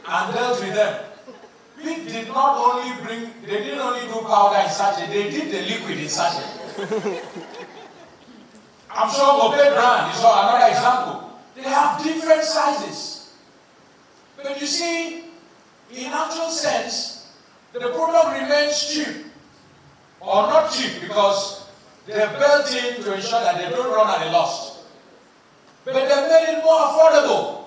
and dealt with them. They didn't only do powder in sachet, they did the liquid in sachet. I'm sure Moped brand is another example. They have different sizes. But you see, in actual sense, the product remains cheap. Or not cheap because they're built in to ensure that they don't run at a loss. But they made it more affordable.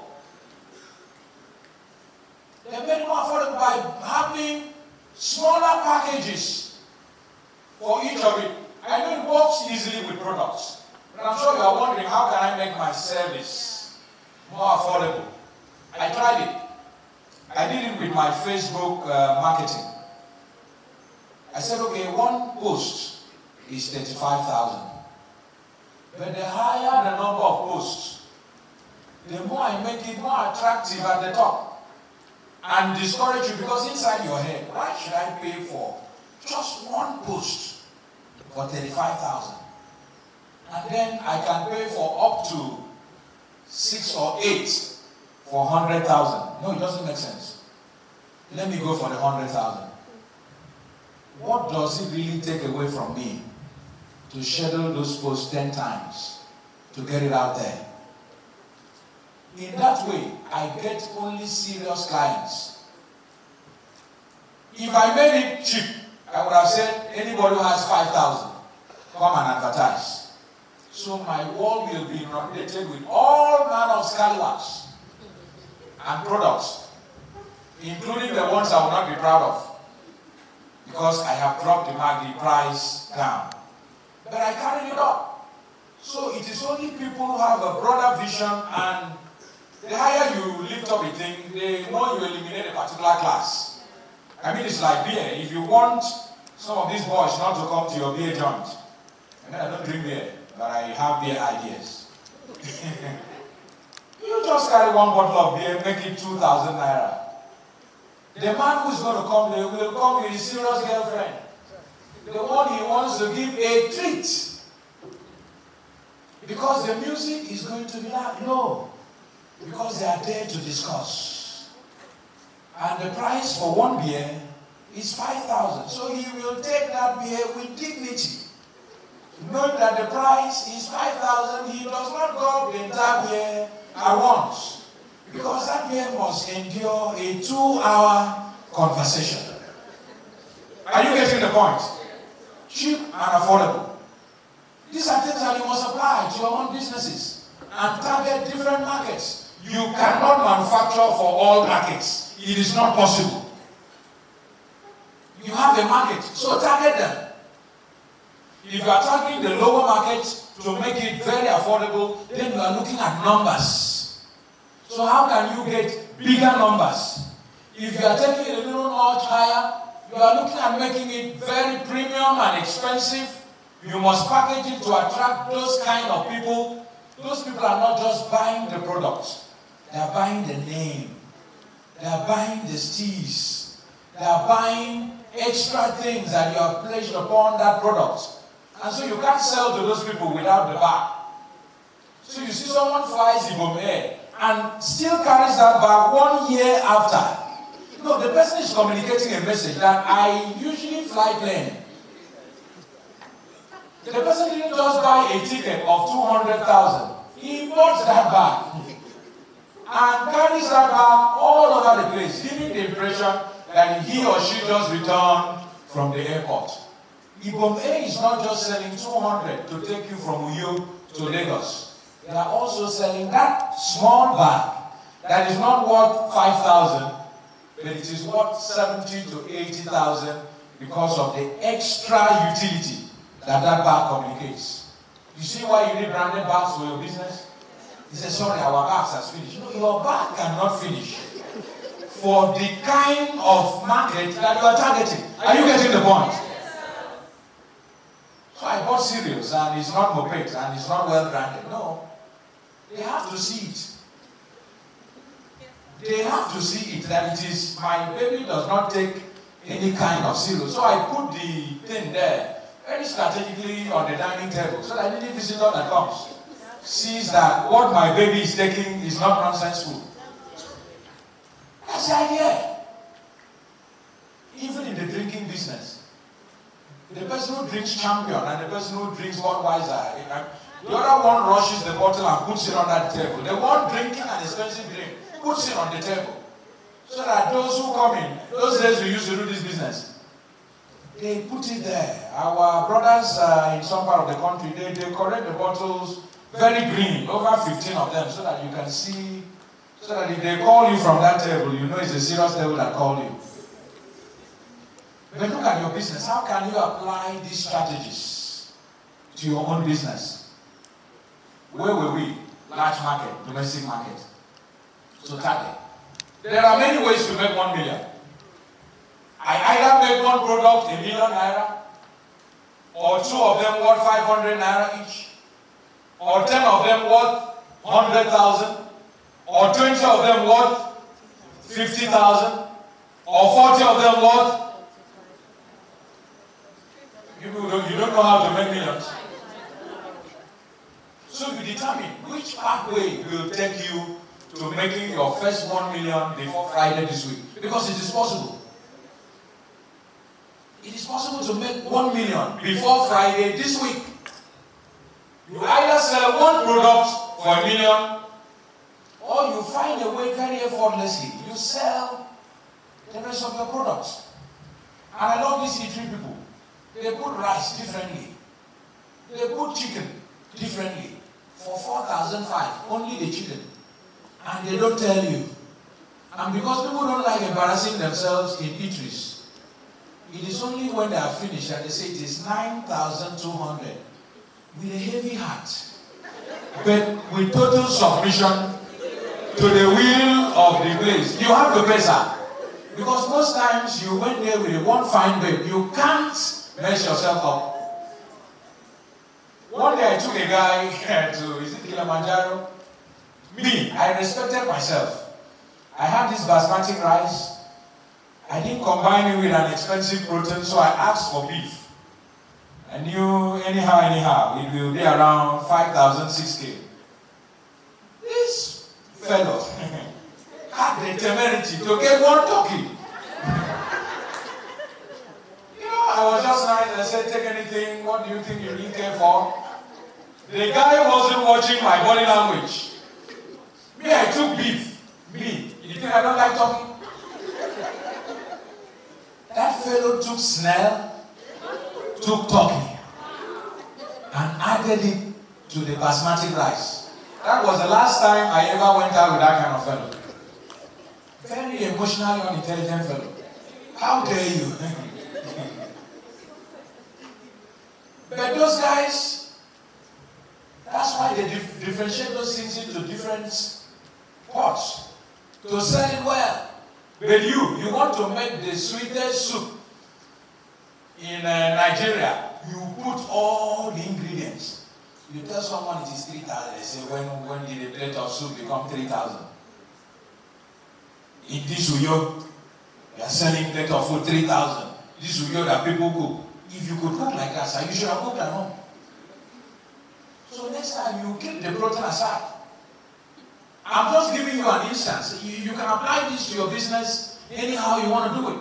They made it more affordable by having smaller packages for each of it. I know it works easily with products. But I'm sure you are wondering, how can I make my service more affordable? I tried it. I did it with my Facebook marketing. I said, okay, one post is 35,000. But the higher the number of posts, the more I make it more attractive at the top. And discourage you, because inside your head, why should I pay for just one post for 35,000? And then I can pay for up to 6 or 8 for 100,000. No, it doesn't make sense. Let me go for the 100,000. What does it really take away from me to schedule those posts 10 times to get it out there? In that way, I get only serious clients. If I made it cheap, I would have said, anybody who has 5,000, come and advertise. So my wall will be inundated with all manner of scallywags and products, including the ones I will not be proud of, because I have dropped the price down. But I carried it up. So it is only people who have a broader vision, and the higher you lift up a thing, the more you eliminate a particular class. I mean, it's like beer. If you want some of these boys not to come to your beer joint, I mean, I don't drink beer, but I have beer ideas. You just carry one bottle of beer, make it 2,000 naira. The man who's going to come there will come with his serious girlfriend. The one he wants to give a treat. Because the music is going to be loud. No. Because they are there to discuss. And the price for one beer is 5,000. So he will take that beer with dignity. Knowing that the price is 5,000, he does not go the entire beer at once. Because that beer must endure a 2-hour conversation. Are you getting the point? Cheap and affordable. These are things that you must apply to your own businesses and target different markets. You cannot manufacture for all markets. It is not possible. You have a market, so target them. If you are targeting the lower market to make it very affordable, then you are looking at numbers. So how can you get bigger numbers? If you are taking it a little much higher, you are looking at making it very premium and expensive. You must package it to attract those kind of people. Those people are not just buying the product. They are buying the name. They are buying the steez. They are buying extra things that you have placed upon that product. And so you can't sell to those people without the bag. So you see someone flies Ibom and still carries that bag 1 year after. No, the person is communicating a message that I usually fly plane. The person didn't just buy a ticket of 200,000. He bought that bag and carries that bag all over the place, giving the impression that he or she just returned from the airport. Ibom A is not just selling 200 to take you from Uyo to Lagos. They are also selling that small bag that is not worth 5,000, but it is worth 70 to 80,000 because of the extra utility that bag communicates. You see why you need branded bags for your business? He says, sorry, our bags has finished. No, your bag cannot finish for the kind of market that you are targeting. Are you getting the point? So I bought cereals and it's not Moped and it's not well branded. No. They have to see it. They have to see it that it is, my baby does not take any kind of cereal. So I put the thing there very strategically on the dining table so that any visitor that comes sees that what my baby is taking is not nonsense food. That's the idea. Even in the drinking business, the person who drinks Champion and the person who drinks Budweiser, the other one rushes the bottle and puts it on that table. The one drinking an expensive drink puts it on the table. So that those who come in, those days we used to do this business, they put it there. Our brothers in some part of the country, they decorate the bottles very green, over 15 of them, so that you can see, so that if they call you from that table, you know it's a serious table that called you. But look at your business. How can you apply these strategies to your own business? Where were we? Large market, domestic market. So target. There are many ways to make 1 million. I either make one product ₦1 million, or 2 of them worth 500 naira each, or 10 of them worth 100,000, or 20 of them worth 50,000, or 40 of them worth. You don't know how to make millions. So you determine which pathway will take you to making your first 1 million before Friday this week. Because it is possible. It is possible to make 1 million before Friday this week. You either sell one product for $1 million, or you find a way very effortlessly. You sell the rest of your products. And I love these eatery people. They put rice differently. They put chicken differently. For 4,500, only the chicken. And they don't tell you. And because people don't like embarrassing themselves in eateries, it is only when they are finished that they say it is 9,200 with a heavy heart, but with total submission to the will of the place. You have to pay, sir. Because most times you went there with one fine babe, you can't mess yourself up. One day I took a guy to, is it Kilimanjaro? Me, I respected myself. I had this basmati rice. I didn't combine it with an expensive protein, so I asked for beef. I knew anyhow, it will be around 5,000, 6K. This fellow had the temerity to get one turkey. I was just nice and I said, take anything, what do you think you really care for? The guy wasn't watching my body language. Me, I took beef. Me, you think I don't like talking? That fellow took snail, took turkey, and added it to the basmati rice. That was the last time I ever went out with that kind of fellow. Very emotionally unintelligent fellow. How dare you? But those guys, that's why they differentiate those things into different pots to sell it well. But you want to make the sweetest soup in Nigeria, you put all the ingredients. You tell someone it is 3,000, they say, when did a plate of soup become 3,000? In this Uyo, you are selling plate of food 3,000. This Uyo that people cook. If you could cook like that, sir, you should have cooked at home. So next time you keep the protein aside. I'm just giving you an instance. You can apply this to your business anyhow you want to do it.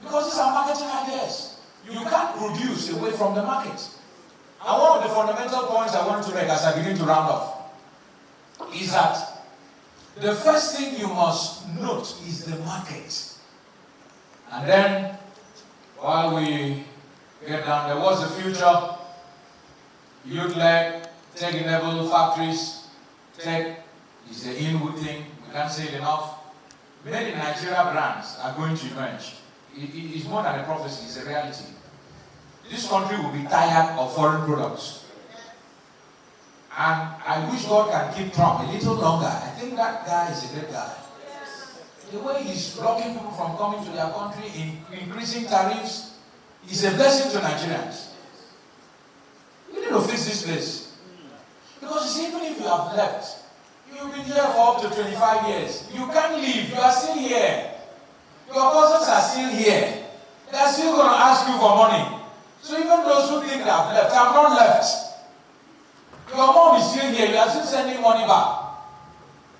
Because these are marketing ideas. You can't produce away from the market. And one of the fundamental points I want to make as I begin to round off is that the first thing you must note is the market. And then, while we get down there, what's the future? Youth-led, tech-enabled factories. Tech is the inward thing. We can't say it enough. Many Nigeria brands are going to emerge. It is more than a prophecy, it's a reality. This country will be tired of foreign products. And I wish God can keep Trump a little longer. I think that guy is a great guy. The way he's blocking people from coming to their country, increasing tariffs, is a blessing to Nigerians. We need to fix this place. Because even if you have left, you've been here for up to 25 years. You can't leave. You are still here. Your cousins are still here. They are still going to ask you for money. So even those who think they have left, have not left. Your mom is still here. You are still sending money back.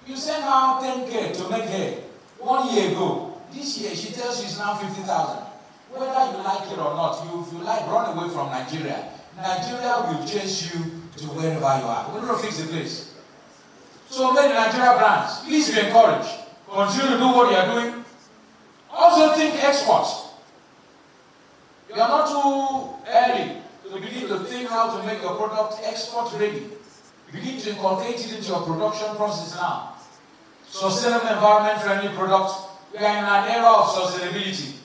You send her 10K to make hair 1 year ago. This year she tells you it's now 50,000. Whether you like it or not, if you like, run away from Nigeria. Nigeria will chase you to wherever you are. We're going to fix the place. So many Nigeria brands, please be encouraged. Continue to do what you are doing. Also think exports. You are not too early to begin to think how to make your product export ready. Begin to inculcate it into your production process now. Sustainable, environment-friendly products. We are in an era of sustainability.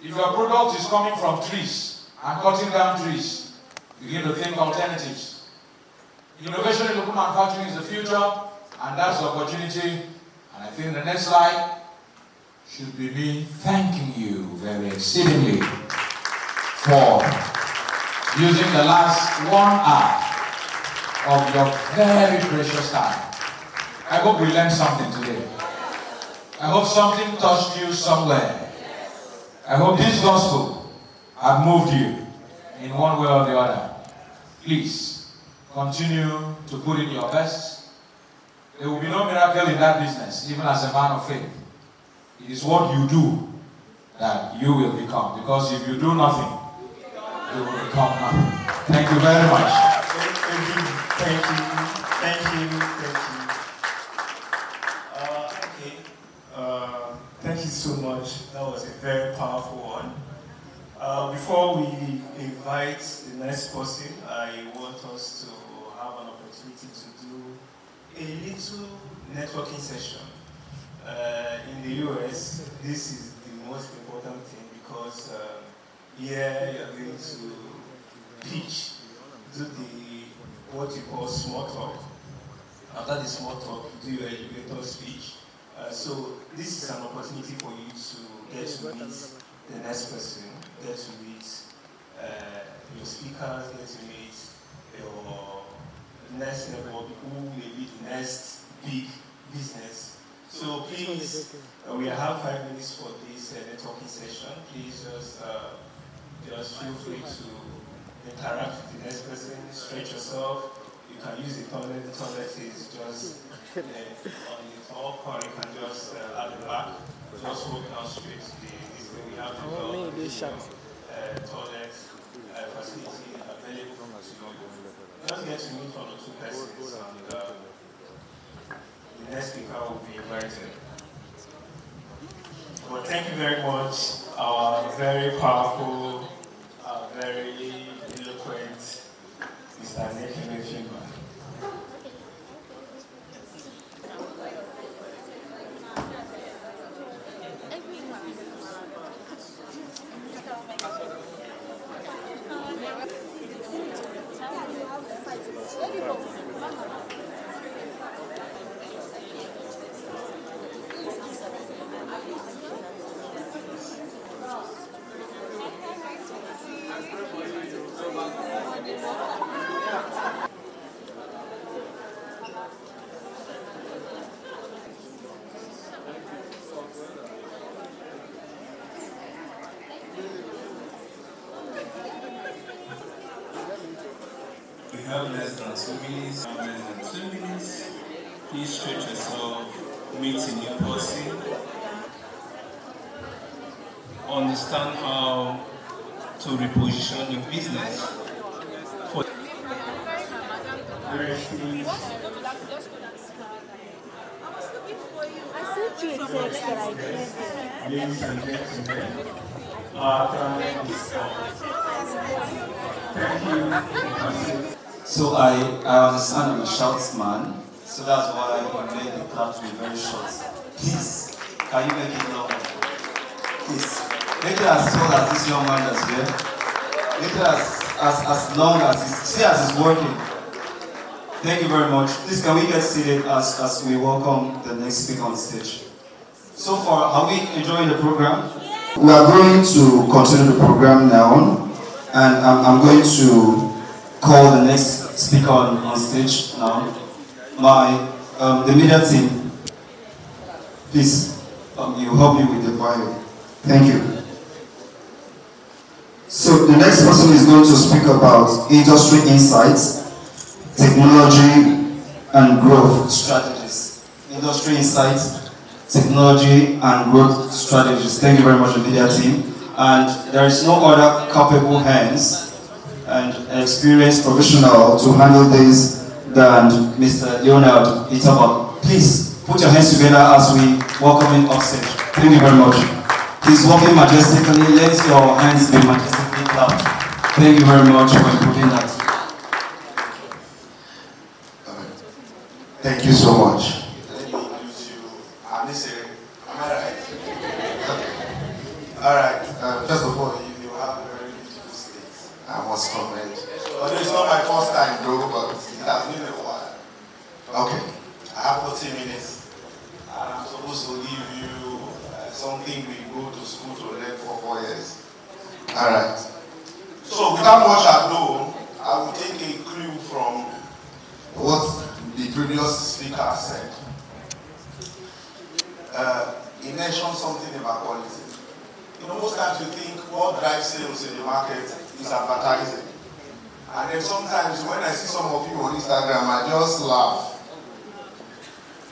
If your product is coming from trees and cutting down trees, begin to think alternatives. Innovation in local manufacturing is the future, and that's the opportunity. And I think the next slide should be me thanking you very exceedingly for using the last 1 hour of your very precious time. I hope we learned something today. I hope something touched you somewhere. I hope this gospel has moved you in one way or the other. Please continue to put in your best. There will be no miracle in that business, even as a man of faith. It is what you do that you will become. Because if you do nothing, you will become nothing. Thank you very much. Thank you. Thank you so much. That was a very powerful one. Before we invite the next person, I want us to have an opportunity to do a little networking session. In the US, this is the most important thing because here you are going to pitch, do what you call small talk. After the small talk, do your elevator speech. So this is an opportunity for you to get to meet the next person, get to meet your speakers, get to meet your next level, who may be the next big business. So please, we have 5 minutes for this networking session. Please just feel free to interact with the next person, stretch yourself. You can use the toilet. The toilet is just on the top, or you can just at the back. Just walk down straight to this way. We have the toilet facility available to you. Just get to meet 1 or 2 persons, and the next speaker will be invited. Well, thank you very much. Our very powerful, very eloquent Mr. Incubation Hub. We have less than 2 minutes. Less than 2 minutes. Please stretch yourself, meet a new person. Understand how to reposition your business. For I sent you a text that I can't. ladies and gentlemen, our time is up. Thank you. So I understand I'm a short man, so that's why we made the clap to be very short. Please, can you make it longer? Please, make it as tall as this young man that's here. Make it as long as it's working. Thank you very much. Please, can we get seated as we welcome the next speaker on stage? So far, are we enjoying the program? We are going to continue the program now, and I'm going to call the next speaker on stage now. The media team, please, you help me with the bio. Thank you. So the next person is going to speak about industry insights, technology, and growth strategies. industry insights, technology, and growth strategies. Thank you very much, NVIDIA team. And there is no other capable hands and experienced professional to handle this than Mr. Leonard Itaba. Please put your hands together as we welcome him offstage. Thank you very much. He's walking majestically. Let your hands be majestically clapped. Thank you very much for including that. Thank you so much. Let me introduce you. I'm Nisiri. Am I right? All right. First of all, you have a very beautiful state. I must comment. Although it's not my first time, though, but it has been a while. Okay. I have 40 minutes. And I'm supposed to give you something we go to school to learn for 4 years. All right. So without much ado, I will take a clue from what the previous speaker said. He mentioned something about quality. You know, most times you think what drives sales in the market is advertising. And then sometimes when I see some of you on Instagram, I just laugh.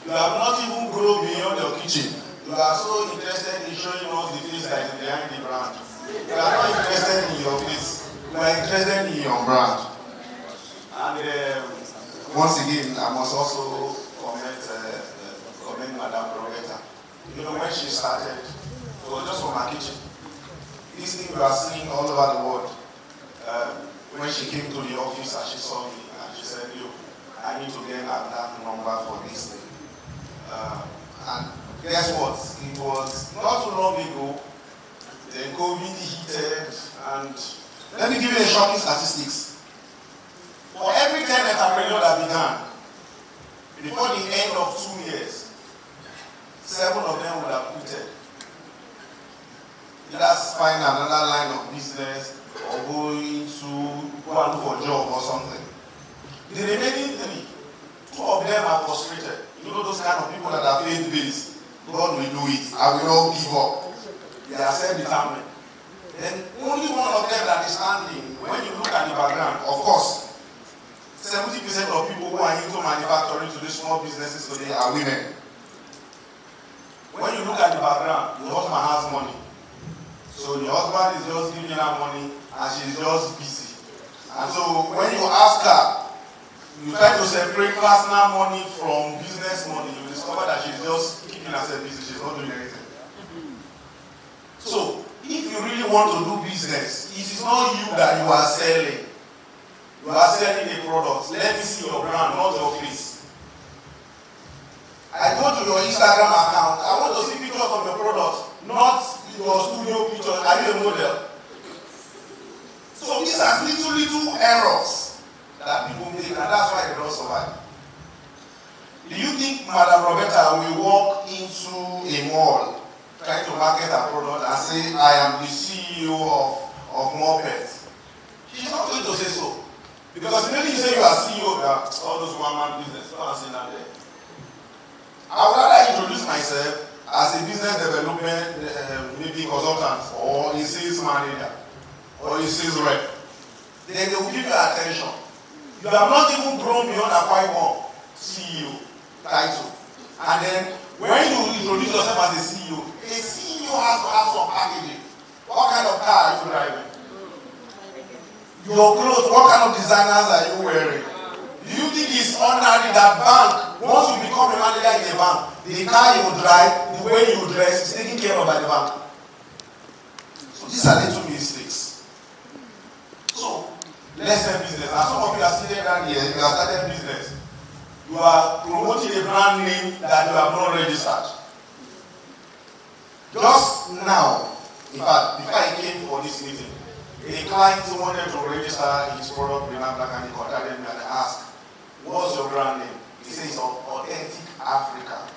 You have not even grown beyond your kitchen. You are so interested in showing us the face that is behind the brand. You are not interested in your face. You are interested in your brand. And once again, I must also commend Madame Roberta. You know, when she started, it was just from her kitchen. This thing we are seeing all over the world. When she came to the office and she saw me, and she said, "Yo, I need to get that number for this thing." And guess what? It was not too long ago. Then COVID heated, and let me give you a shocking statistics. For every 10 entrepreneurs that began, before the end of 2 years, 7 of them would have quitted. Let's find another line of business or go and look for a job or something. The remaining 3, 2 of them are frustrated. You know those kind of people that are faith-based. God will do it. I will not give up. They are self-determined. Then only one of them that is standing, when you look at the background, of course, 70% of people who are into manufacturing to do small businesses today are women. When you look at the background, the husband has money. So the husband is just giving her money and she's just busy. And so when you ask her, you try to separate personal money from business money, you discover that she's just keeping herself busy, she's not doing anything. So if you really want to do business, it is not you that you are selling. You are selling a product. Let me see your brand, not your face. I go to your Instagram account. I want to see pictures of your product, not your studio pictures. Are you a model? So these are little errors that people make, and that's why they don't survive. Do you think Madame Roberta will walk into a mall trying to market her product and say, "I am the CEO of Moped"? She's not going to say so. Because immediately you say you are CEO of all those one-man business, don't say that there. I would rather introduce myself as a business development maybe consultant or a sales manager or a sales rep. Then they will give you attention. You have not even grown beyond a 5-1 CEO title. And then when you introduce yourself as a CEO has to have some packaging. What kind of car are you driving? Your clothes, what kind of designers are you wearing? Do you think it's ordinary that bank, once you become a manager in a bank, the car you drive, the way you dress is taken care of by the bank? So these are little mistakes. So let's say business. And some of you are sitting down here, you have started business. You are promoting a brand name that you have not registered. Just now, in fact, before I came for this meeting, a client wanted to register his product with NAFDAC and he contacted me and asked, "What's your brand name?" He says it's Authentic Africa.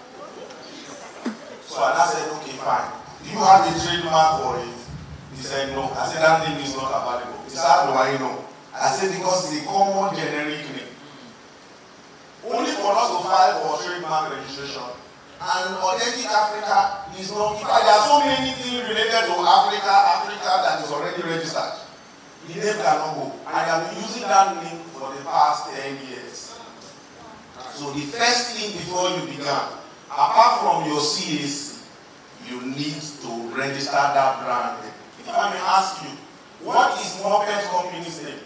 So I said, "Okay, fine. Do you have a trademark for it?" He said, "No." I said, "That name is not available." He said, "How do I know?" I said, "Because it's a common generic name. Only for us to file for trademark registration. And Authentic Africa is not, in fact, there are so many things related to Africa that is already registered. The name cannot go. I have been using that name for the past 10 years. So the first thing before you began, from your CAC, you need to register that brand name. If I may ask you, what is Moped company's name?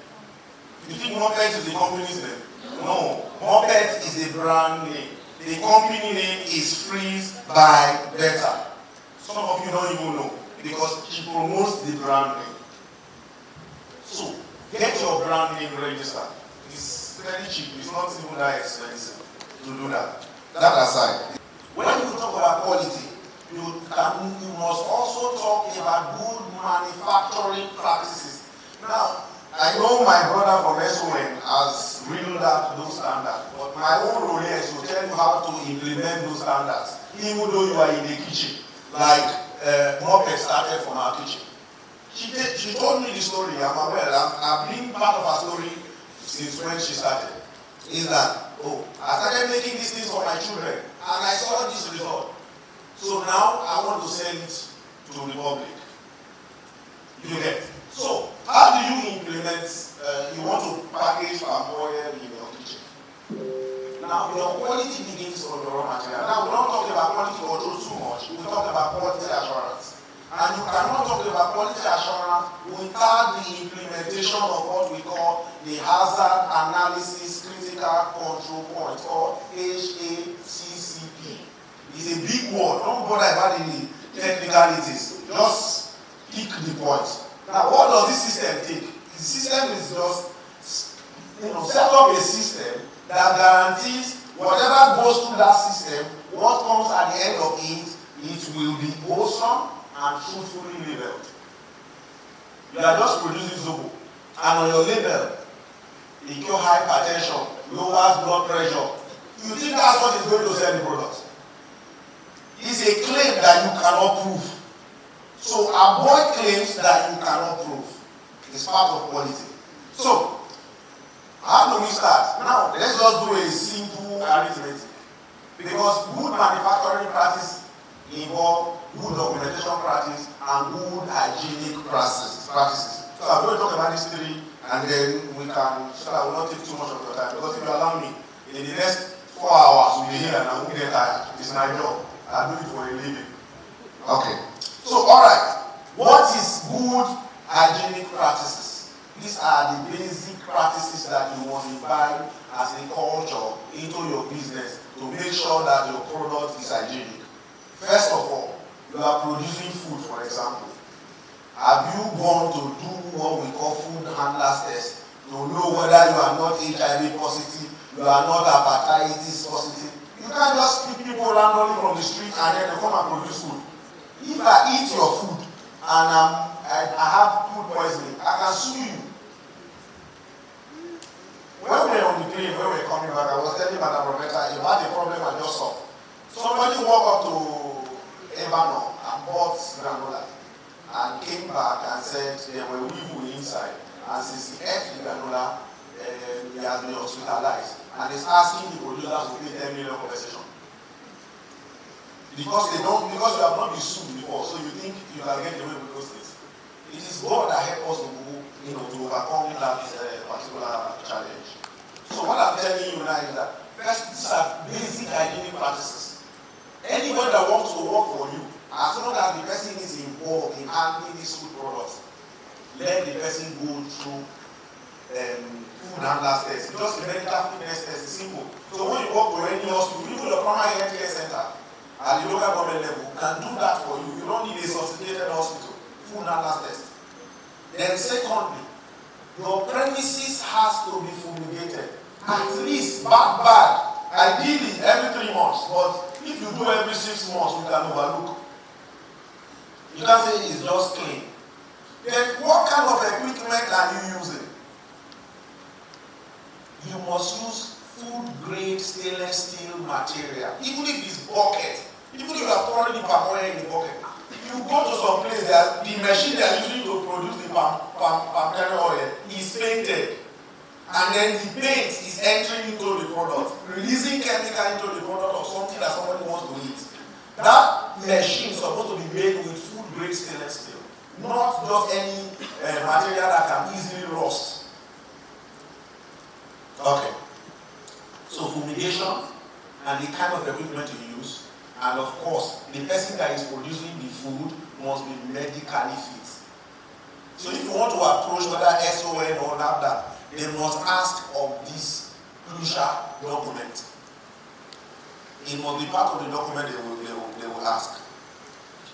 You think Moped is the company's name? No. Moped is a brand name. The company name is Freeze by Better. Some of you don't even know because she promotes the brand name. So, get your brand name registered. It's very cheap. It's not even that expensive to do that. That aside, when you talk about quality, you must also talk about good manufacturing practices. Now, I know my brother from SON has reeled out those standards, but my own role here is to tell you how to implement those standards, even though you are in the kitchen, like Moped started from our kitchen. She told me the story, I'm aware, I've been part of her story since when she started. Is that, I started making these things for my children, and I saw this result. So now I want to sell it to the public. You get? So, how do you implement, you want to package palm oil in your kitchen? Now, your quality begins from your raw material. Now, we're not talking about quality control too much. We're talking about quality assurance. And you cannot talk about quality assurance without the implementation of what we call the hazard analysis critical control point, or HACCP. It's a big word. Don't bother about the technicalities. Just pick the points. Now, what does this system take? The system is just, set up a system that guarantees whatever goes through that system, what comes at the end of it, it will be wholesome and truthfully labeled. You are just producing Zobo, and on your label, it cures hypertension, lowers blood pressure. You think that's what is going to sell the product? It's a claim that you cannot prove. So avoid claims that you cannot prove. It's part of quality. So, how do we start? Now, let's just do a simple arithmetic. Because good manufacturing practice involve good documentation practice and good hygienic practices. So I'm going to talk about these three, and then we can, so I will not take too much of your time. Because if you allow me, in the next 4 hours, we'll be here and I won't get tired. It's my job. I do it for a living. Okay. So, alright. What is good hygienic practices? These are the basic practices that you must imbibe as a culture into your business to make sure that your product is hygienic. First of all, you are producing food, for example. Have you gone to do what we call food handlers test to know whether you are not HIV positive, you are not hepatitis positive? You can't just pick people randomly from the street and then they come and produce food. If I eat your food and I have food poisoning, I can sue you. When we were on the plane, when we were coming back, I was telling Madam Roberta about the problem I just saw. Somebody walked up to Ebano and bought granola and came back and said there were weevil inside. And since he ate the granola, he has been hospitalized. And he's asking the producers to pay 10 million compensation. Because you have not been sued before, so you think you can get away with those things. It is God that helps us to overcome that particular challenge. So what I'm telling you now is that first, these are basic hygienic practices. Anyone that wants to work for you, as long as the person is involved in handling this food product, let the person go through food handlers test. Just a medical fitness test is simple. So when you walk to any hospital, even the primary health care center, at the local government level, can do that for you. You don't need a sophisticated hospital. Food handlers test. Then secondly, your premises has to be fumigated. At least bad. Ideally every 3 months. But if you do every 6 months, you can overlook. You can't say it's just clean. Then what kind of equipment are you using? You must use food grade stainless steel material. Even if it's bucket, even if you are pouring the palm oil in the bucket, you go to some place that the machine they are using to produce the palm kernel oil is painted. And then the paint is entering into the product, releasing chemical into the product of something that somebody wants to eat. That machine is supposed to be made with food grade stainless steel, not just any material that can easily rust. Okay. So fumigation and the kind of equipment you use, And of course, the person that is producing the food must be medically fit. So if you want to approach whether SON or NAFDAC, they must ask of this crucial document. It must be part of the document they will ask.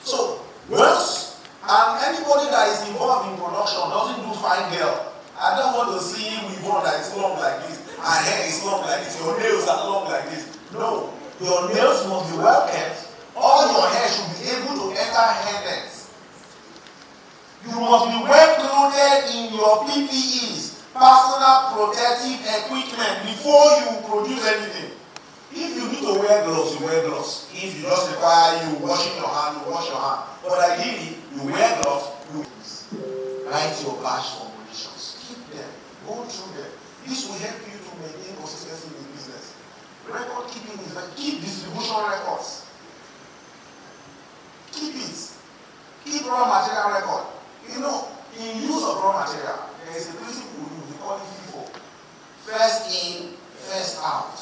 So, once, and anybody that is involved in production doesn't do fine girl. I don't want to see you with one that is long like this, and hair is long like this, your nails are long like this. No, your nails must be well kept. All your hair should be able to enter hairnets. You must be well clothed in your PPEs, personal protective equipment, before you produce anything. If you need to wear gloves, you wear gloves. If you just require you washing your hand, you wash your hand. But ideally, you wear gloves, you write your batch formulations. Keep them, go through them. This will help you to maintain consistency in the business. Record keeping is like, keep distribution records. Keep it. Keep raw material record. You know, in use of raw material, there is a principle we call it FIFO. First in, first out.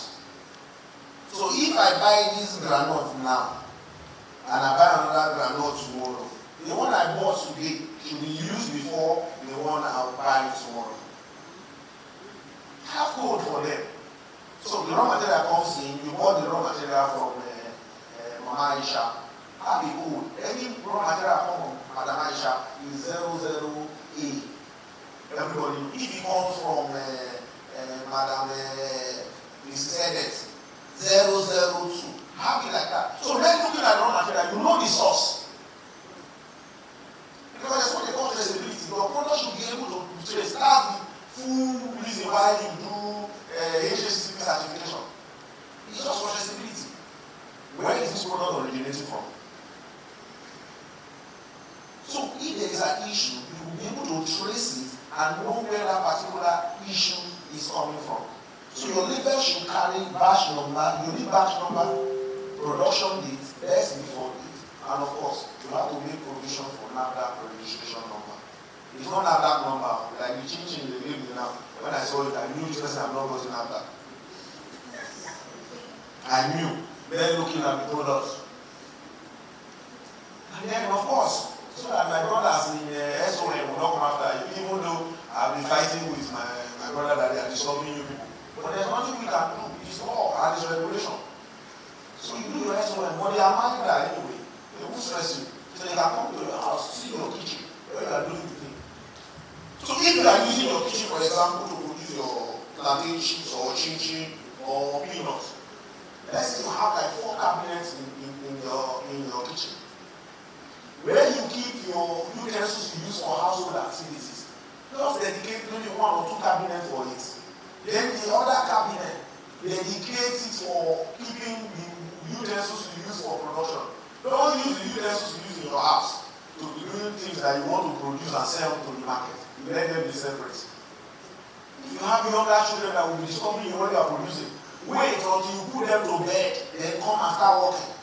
So if I buy this granite now, and I buy another granite tomorrow, the one I bought today should be used before the one I'll buy tomorrow. Have code for them. So the raw material comes in, you bought the raw material from Mama Aisha. Have a code. Any raw material come from Madam Aisha is 00A. Everybody, if it comes from Madam Mrs. Edet, 002. Have it like that. So when looking at raw material, you know the source. Because that's what they call traceability. Your product should be able to trace. That's the full reason why you do HACCP certification. It's just for traceability. Where is this product originating from? So if there is an issue, you will be able to trace it and know where that particular issue is coming from. So your label should carry batch number, unique batch number, production date, best before date, and of course, you have to make provision for NAFDAC registration number. It's not NAFDAC number, like you change in the label now. When I saw it, I knew this person I'm not going to NAFDAC. I knew, then looking at the products. And then, of course, so that my brothers in SON will not come after you, even though I've been fighting with my brother that they are disturbing you people. But there's nothing we can do. It's law and it's regulation. So you do your SON, but they are married there anyway. They won't stress you. So they can come to your house, see your kitchen, where you are doing the thing. So if you are using your kitchen, for example, to produce your plantain chips or chin-chin or peanuts, let's say you have like 4 cabinets in your kitchen, where you keep your utensils you use for household activities. Just dedicate maybe 1 or 2 cabinets for it. Then the other cabinet, dedicate it for keeping the utensils you use for production. Don't use the utensils you use in your house to be doing things that you want to produce and sell to the market. You let them be separate. If you have younger children that will be disturbing you when you are producing, wait until you put them to bed, then come and start working.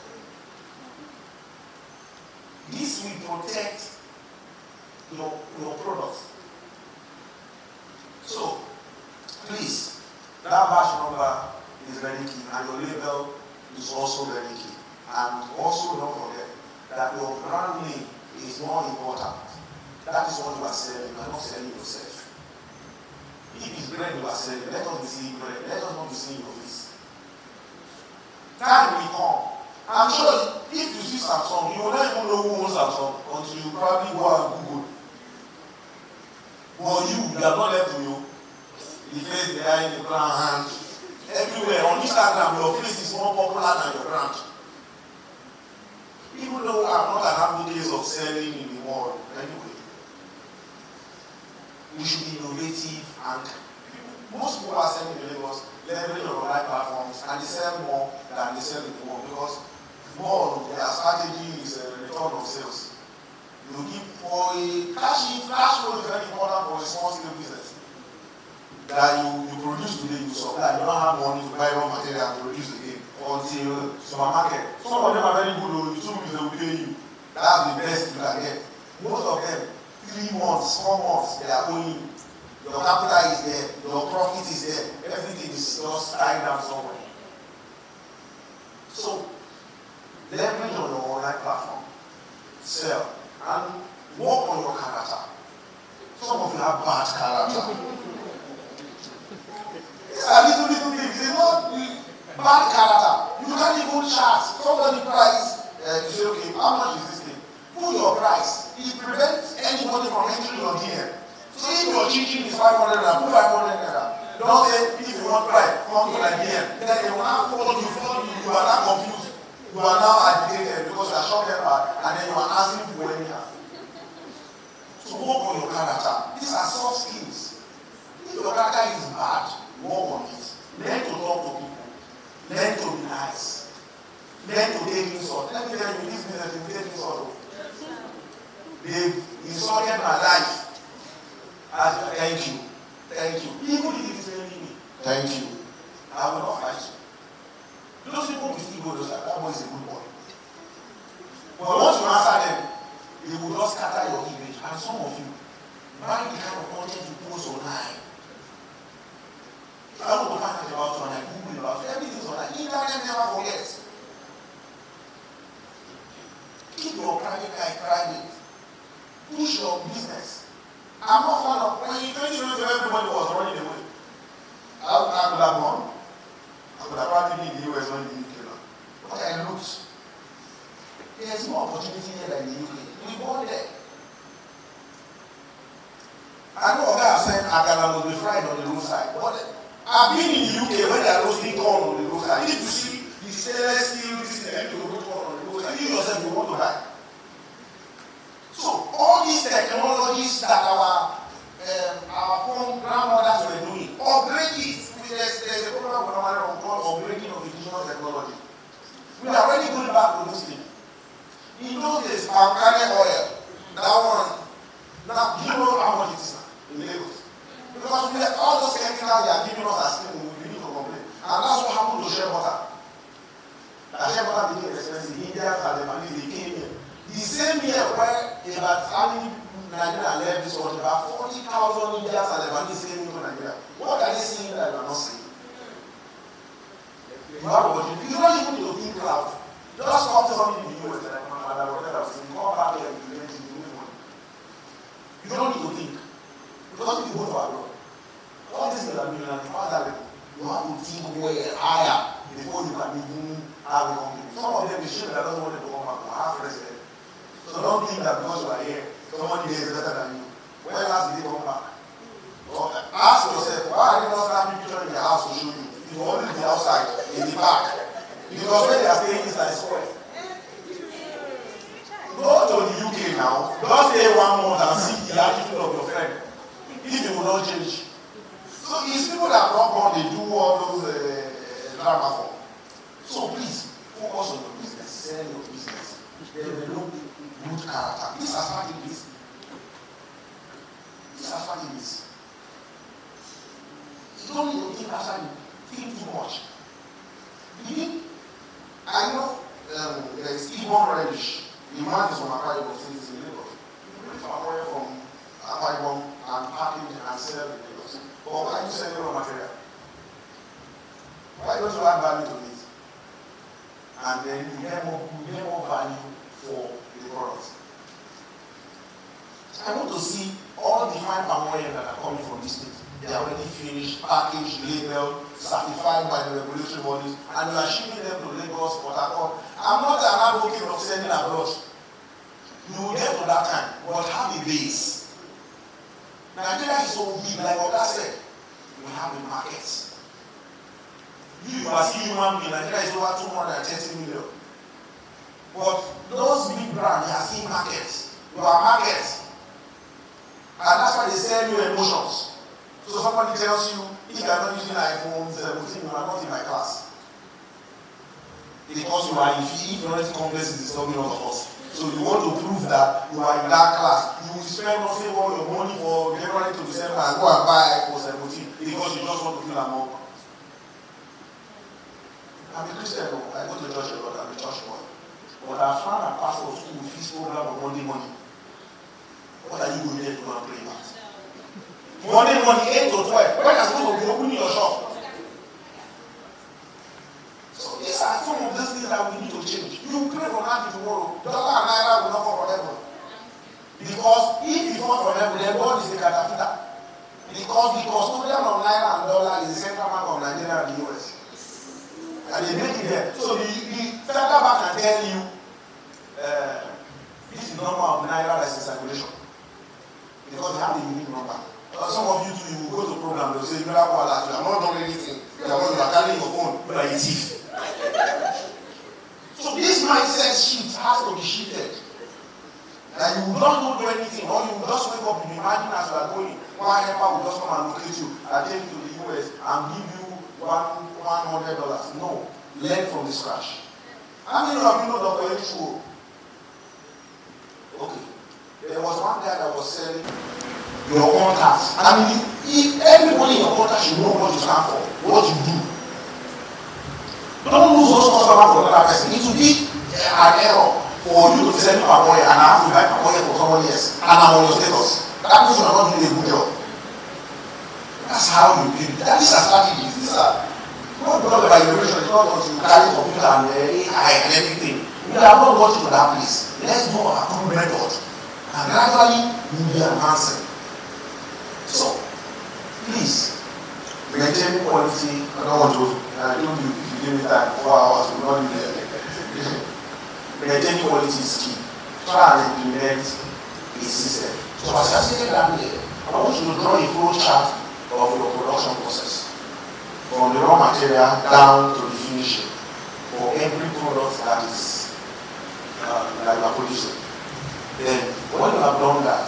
This will protect your products. So, please, that batch number is very key, and your label is also very key. And also don't forget that your brand name is more important. That is what you are selling. You are not selling yourself. If it's bread you are selling, let us be seeing bread. Let us not be seeing your face. Time will come. I'm sure if you see Samsung, you will not even know who owns Samsung until you probably go and Google. But you have not left to you. The face behind the brown hand. Everywhere on Instagram, your face is more popular than your brand. Even though I'm not an advocate of selling in the world, anyway, we should be innovative, and most people are selling in Lagos, leveraging on online platforms, and they sell more than they sell in the world because more of their strategy is a return of sales. You give for a cash flow is very important for a small scale business. That you produce today, you supply, you don't have money to buy raw material and produce again until supermarket. Some of them are very good, though, 2 weeks they will pay you. That's the best you can get. Most of them, 3 months, 4 months, they are owing you. Your capital is there, your profit is there, everything is just tied down somewhere. So, Leverage on your online platform. Sell. And work on your character. Some of you have bad character. These are little things. It's not bad character. You can't even chat. Somebody price, you say, okay, how much is this thing? Put your price. It prevents anybody from entering your DM. So if your chicken is 500 naira, put 500 naira. Don't say, if you want price, come to my DM. Then they will now follow you. You are now confused. You are now agitated because you are short tempered and then you are asking for anyhow. So work on your character. These are soft skills. If your character is bad, work on it. Learn to talk to people. Learn to be nice. Learn to take insult. Let me tell you, this business will take insult. They've insulted my life. Thank you. Thank you. Even if it is really me. Thank you. I will not fight you. Those people will still go, those like, that boy is a good boy. But once you answer them, they will just scatter your image. And some of you, mind the kind of content you post online. If I want to find out about you and I Google about you, everything's online. Internet never forgets. Keep your private life private. Push your business. I'm not fan of when you 2020 everybody was running away. I could have gone. I could have probably been in the US or in the UK now. But I looked. There's more opportunity here than in the UK. We won there. I know Oga said Agala must be fried on the roadside. But I've been in the UK when they are roasting corn on the roadside. You need to see the stainless steel, this thing, you need to roast corn on the roadside. You yourself, you want to buy. So all these technologies that our grandmothers were doing, upgrade it. There's a program called upgrading of indigenous technology. We are already going back to this thing. In those days, palm kernel oil, that one. Now, do you know how much it is now in Lagos? Because we have all those chemicals they are giving us as things, we need to complain. And that's what happened to shea butter. That shea butter became expensive. Indians and the Maldives, they came here. The same year where about how many Nigeria left this country, about 40,000 Indians and Lebanese came into Nigeria. What are they seeing that you are not seeing? You have opportunity. You don't even need to think loud. Just come to something in the US like my mother, whatever, so you come back here and you learn to do money. You don't need to think. Because if you go to abroad, all these things are doing at the other level. You have to think way higher before you can even have a company. Some of them, the shit that doesn't want them to come back, will have president. So don't think that because you are here, somebody here is better than you. When last did they come back? Or ask yourself, why are they not snapping picture in the house to show you? It will only be outside, in the park. Because when they are staying inside square. Go to the UK now, just stay 1 month and see the attitude of your friend. If it will not change. So it's people that rock on, they do all those drama for. So please, focus on your business, sell your business. Develop good character. These are strategies. These are strategies. You don't need to think after you think too much. I know there is Ibon Relish. The man is from Akwa Ibom State in Lagos. You bring some oil from Akwa Ibom and package and sell in Lagos. But why are you selling raw material? Why don't you add value to it? And then you get more value for the products. I want to see all the fine palm oil that are coming from this state. They are already finished, packaged, labeled, certified by the regulatory bodies, and you are shipping them to Lagos, Port Harcourt. I'm not an advocate of sending abroad. You will get to that time, but have a base. Nigeria is so big, like Oga said, we have the markets. You are seeing human being, Nigeria is over 230 million. But those big brands, they are seeing markets. You are markets. And that's why they sell you emotions. So somebody tells you, if you are not using iPhone 17, you are not in my class. Because you are inferiority complex is disturbing all of us. So you want to prove that you are in that class. You will spend not save all your money for January to December and go and buy iPhone 17 because you just want to feel among. I'm a Christian, I go to church a lot, I'm a church boy. But I found a pastor school with his program on Monday morning. What are you going there to go and pray about? Monday morning, 8 to 12. When are you supposed to be opening your shop? So these are some of those things that we need to change. You pray imagine tomorrow, dollar and naira will not fall from heaven. Because if it falls from heaven, then God is the caterpillar. Because the custodian of naira and dollar is the central bank of Nigeria and the US. And they make it there. So the central bank can tell you, this is the number of naira that's in circulation. Because they have a unique number. Some of you too, you will go to program, they'll say, you have one last, you have not done anything. You are carrying your phone, you are a thief. So this mindset shift has to be shifted. That you will not do anything, or you will just wake up and imagine as you are going, one helper will just come and locate you and take you to the US and give you $100. No. Learn from the scratch. How many of you know Dr. H2O? Okay. There was one guy that was selling your contacts. I mean, if everybody in your contact should know what you stand for, what you do. Don't lose those customers for another person. It will be an error for you to send me Papoya and I have to buy Papoya for somebody else. And I'm on your status. That means you are not doing a good job. That's how you build. That is a strategy. These are not talking about innovation. It's not what you carry computer and AI and everything. We are not going to that place. Let's do our cool method. And gradually we will be advancing. So, please, maintain quality. I don't want to, if you give me time, 4 hours, we will not be there. Maintaining quality is key. Try and implement a system. So as I said down there, I want you to draw a flow chart of your production process. From the raw material down to the finishing for every product that is that you are producing. Then when you have done that,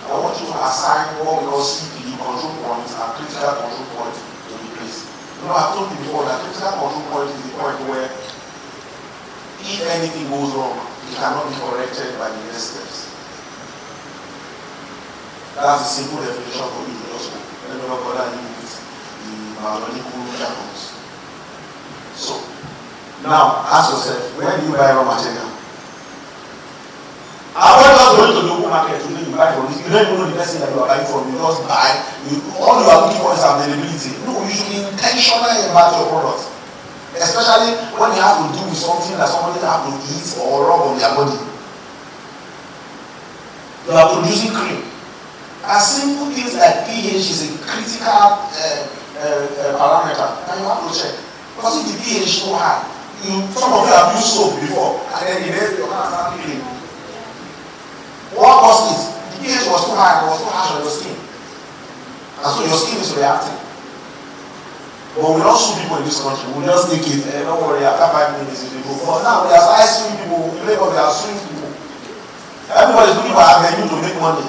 I want you to assign what we call CPE, control points, and critical control points to the place. You know, I've told you before that critical control point is the point where if anything goes wrong, it cannot be corrected by the next steps. That's a simple definition for you to just go. Let me not bother you with the biological jargons. So, now ask yourself, where do you buy raw material? Avoid just going to the open market to you buy from this. You don't even know the person that you are buying from. You just buy. All you are looking for is availability. No, you should be intentional about your product. Especially when you have to do with something that somebody have to eat or rub on their body. You are producing cream. As simple things like pH is a critical parameter, and you have to check. Because if the pH is too high, some of you have used soap before, and then the next your hands start peeling. What caused it? The pH was too high, it was too harsh on your skin. And so your skin is reacting. But we don't sue people in this country. We just take it. Don't worry, after 5 minutes it will go. But now we are suing people. In Lagos, we are suing people. Everybody is looking for avenue to make money.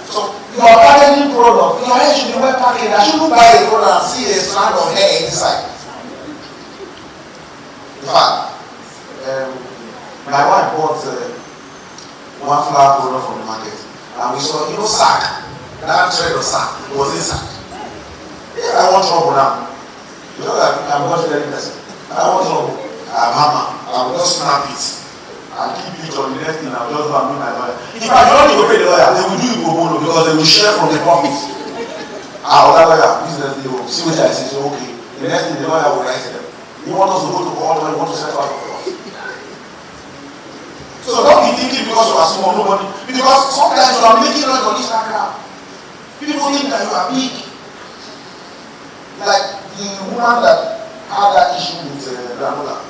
So you are packaging product. Your hair should be well packaged. I shouldn't buy a product and see a strand of hair inside. In fact, my wife bought one flower product from the market, and we saw, sack. That thread of sack was inside. If I want trouble now, you know that I'm not very person. I want trouble. I'm hammer. I will just snap it. I'll keep it on the next thing. I'll just go and meet my lawyer. If I don't need to pay the lawyer, they will do it pro bono because they will share from the profits. Our other lawyer, business, they will see what I say. So, okay. The next thing the lawyer will write them. You want us to go to court or you want to settle out of court? So don't be thinking because you are small, nobody. Because sometimes you are making noise on Instagram. People think that you are big. Like the woman that had that issue with granola.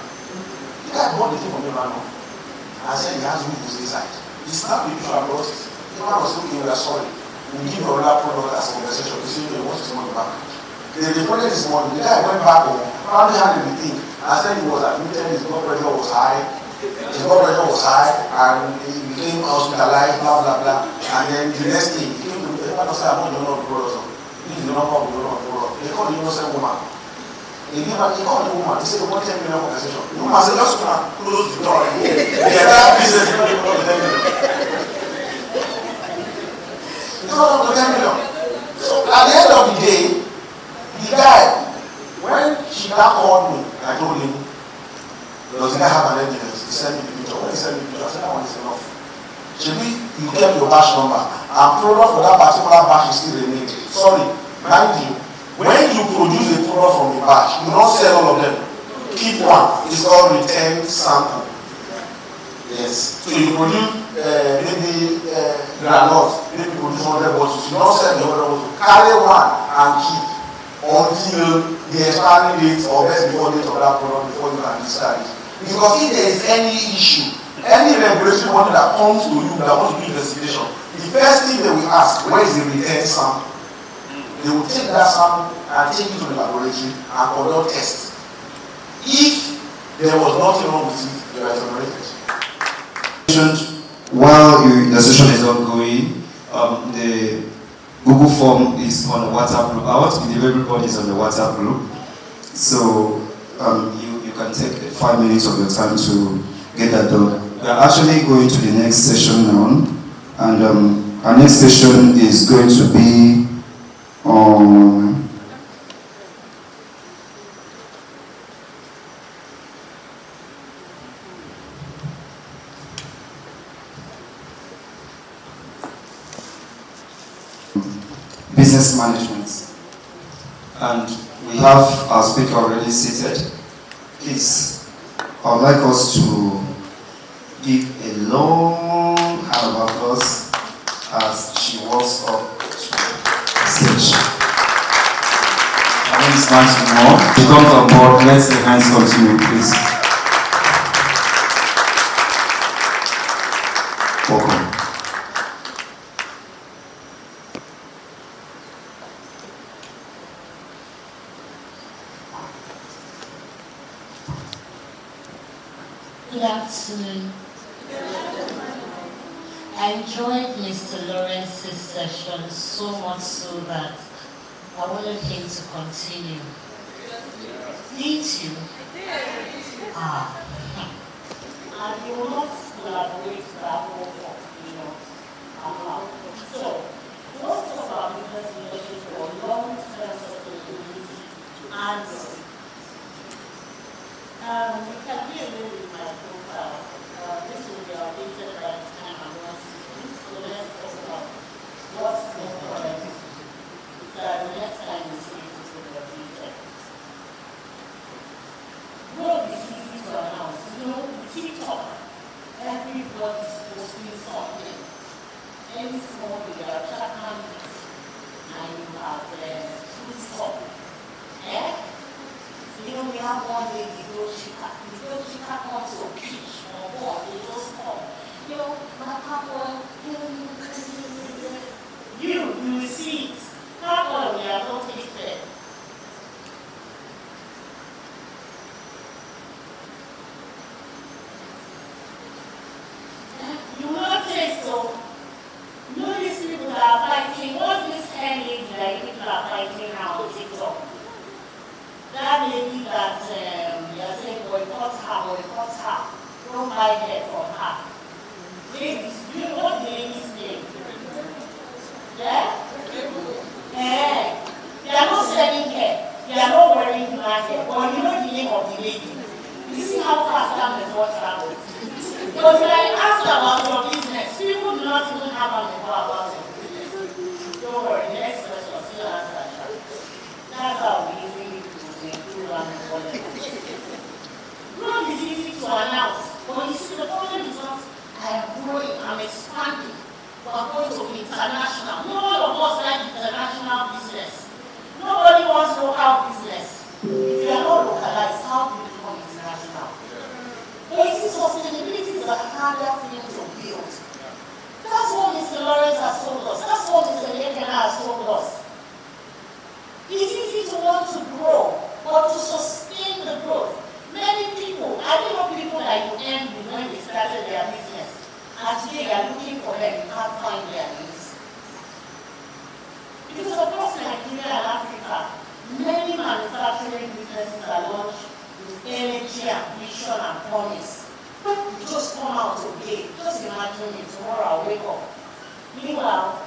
The guy bought the thing from the man and said he has weakness inside. He snapped the picture and brought it. The man was looking, we are sorry. We give your other product as a compensation. He said, he wants his money back. They reported his money. The guy went back home, probably had the thing, and said he was admitted, his blood pressure was high. And he became hospitalized, blah blah blah. And then the next thing, he came to me, I said, I'm not the owner of the product. This is the number of the owner of the product. They called the innocent woman. He called the woman. He said, we want 10 million compensation. The woman said, just come and close the door. The entire business is not up to 10 million. It's not up to 10 million. So at the end of the day, the guy, when she now called me, I told him, does the guy have an evidence? He sent me the picture. When he sent me the picture, I said, that one is enough. Maybe you kept your batch number, and product for that particular batch is still remaining. Sorry, mind you, when you produce a product from a batch, you don't sell all of them. keep one. It's called return sample. Yes. So you produce maybe granite, maybe produce 100 bottles. You don't sell the 100 bottles. Carry one and keep until the expiry date or best before date of that product before you can discard it. Because if there is any issue, any regulatory body that comes to you that wants to do investigation, the first thing they will ask, where is the return sample? They will take that sample and take it to the laboratory and conduct tests. If there was nothing wrong with it, you are exonerated. While the session is ongoing, the Google form is on the WhatsApp group. I want to believe everybody is on the WhatsApp group. So you can take 5 minutes of your time to get that done. We are actually going to the next session now, and our next session is going to be on business management. And we have our speaker already seated. Please, I would like us to give a long hand of applause as she walks up to the stage. Her name is Nancy Moore. She comes on board. Let the hands continue, please. Welcome. Good afternoon. I enjoyed Mr. Lawrence's session so much so that I wanted him to continue. Did you? And you will not collaborate that whole So, most of our business relations for long-term sustainability and you can be a little with my profile. This will be updated by the time I'm not speaking. So let's talk about what's more correct. The next time we see it, it will be updated. Growth is easy to announce. You know, TikTok, everybody's posting something. Any small video, chat hands, and you have full stop. You know, we have one lady, she comes to pitch or what, they just come. You know, my papa, you see it. Papa, we are not tasted. You will not taste, so you know these people that are fighting. What's this energy that people are fighting now on TikTok? That lady that you are saying boycott her, don't buy hair from her. Ladies, do you know what the lady's name? Yeah? They are not selling hair, they are not wearing black hair, but you know the name of the lady. You see how fast that method travels. But when I asked about your business, people do not even have an info about your business. Don't worry, the next question still answer that. That's how we usually growth is easy to announce, but you see the problem is not I am growing, I'm expanding, we are going to be international. None of us like international business. Nobody wants local business. If you are not localized, how do you become international? But you see, sustainability is a harder thing to build. That's what Mr. Lawrence has told us. That's what Mr. Lekena has told us. It's easy to want to grow, but to sustain the growth. Many people, I don't know people that you end with when they started their business. And today they are looking for them, you can't find their needs. Because across Nigeria and Africa, many manufacturing businesses are launched with energy, ambition, and promise. You just come out today, just imagine it, tomorrow I'll wake up. Meanwhile,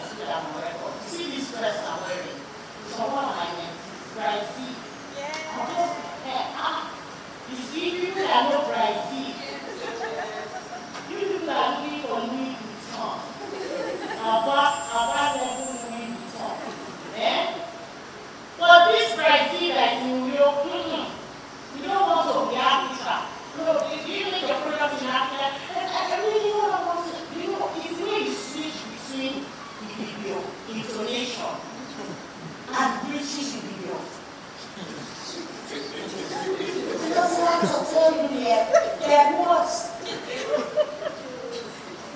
you see this dress I'm wearing? It's on one of my necks, bright feet. You see, people are not bright feet. You people are looking for Louis Vuitton. About level Louis Vuitton. But this bright feet that you will, tell you their words.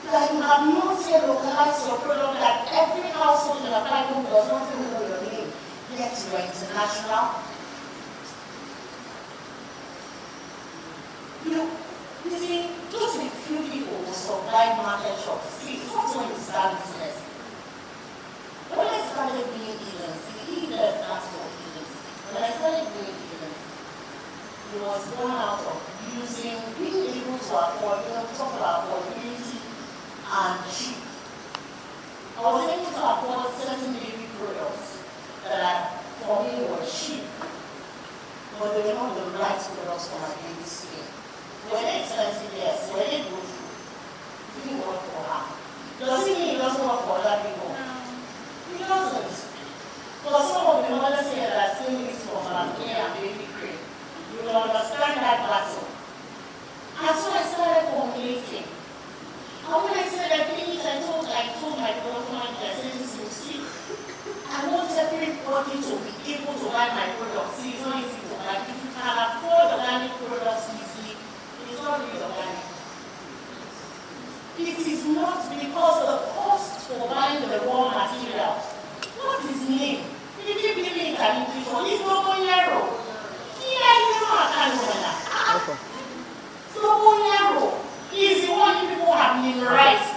That you have not yet localized your product, that every household in a family does not even know your name, yet you are international. You see, just a few people will survive market shocks. See, it's not when you start business. When I started doing events, that's for events. When I started doing events, it was born out of being able to afford, talk about affordability and cheap. I was able to afford certain baby products that for me were cheap, but they were not the right products for my baby skin. Were they expensive? Yes. Were they good? It didn't work for her. Does it mean it doesn't work for other people? It doesn't. For some of the mothers here that are seeing this from care and baby cream, you will understand that battle. And so I started formulating. And when I said I finished, I told my product manager, I said, listen, see, I want everybody to be able to buy my products. See, it's not easy to buy. If you can afford organic products easily, it's not really organic. It is not because the cost for buying the raw material. What is name? You keep giving it an English one. It's Loboyero. Yeah, you know I can't know that. Loboyero is the one people have memorized,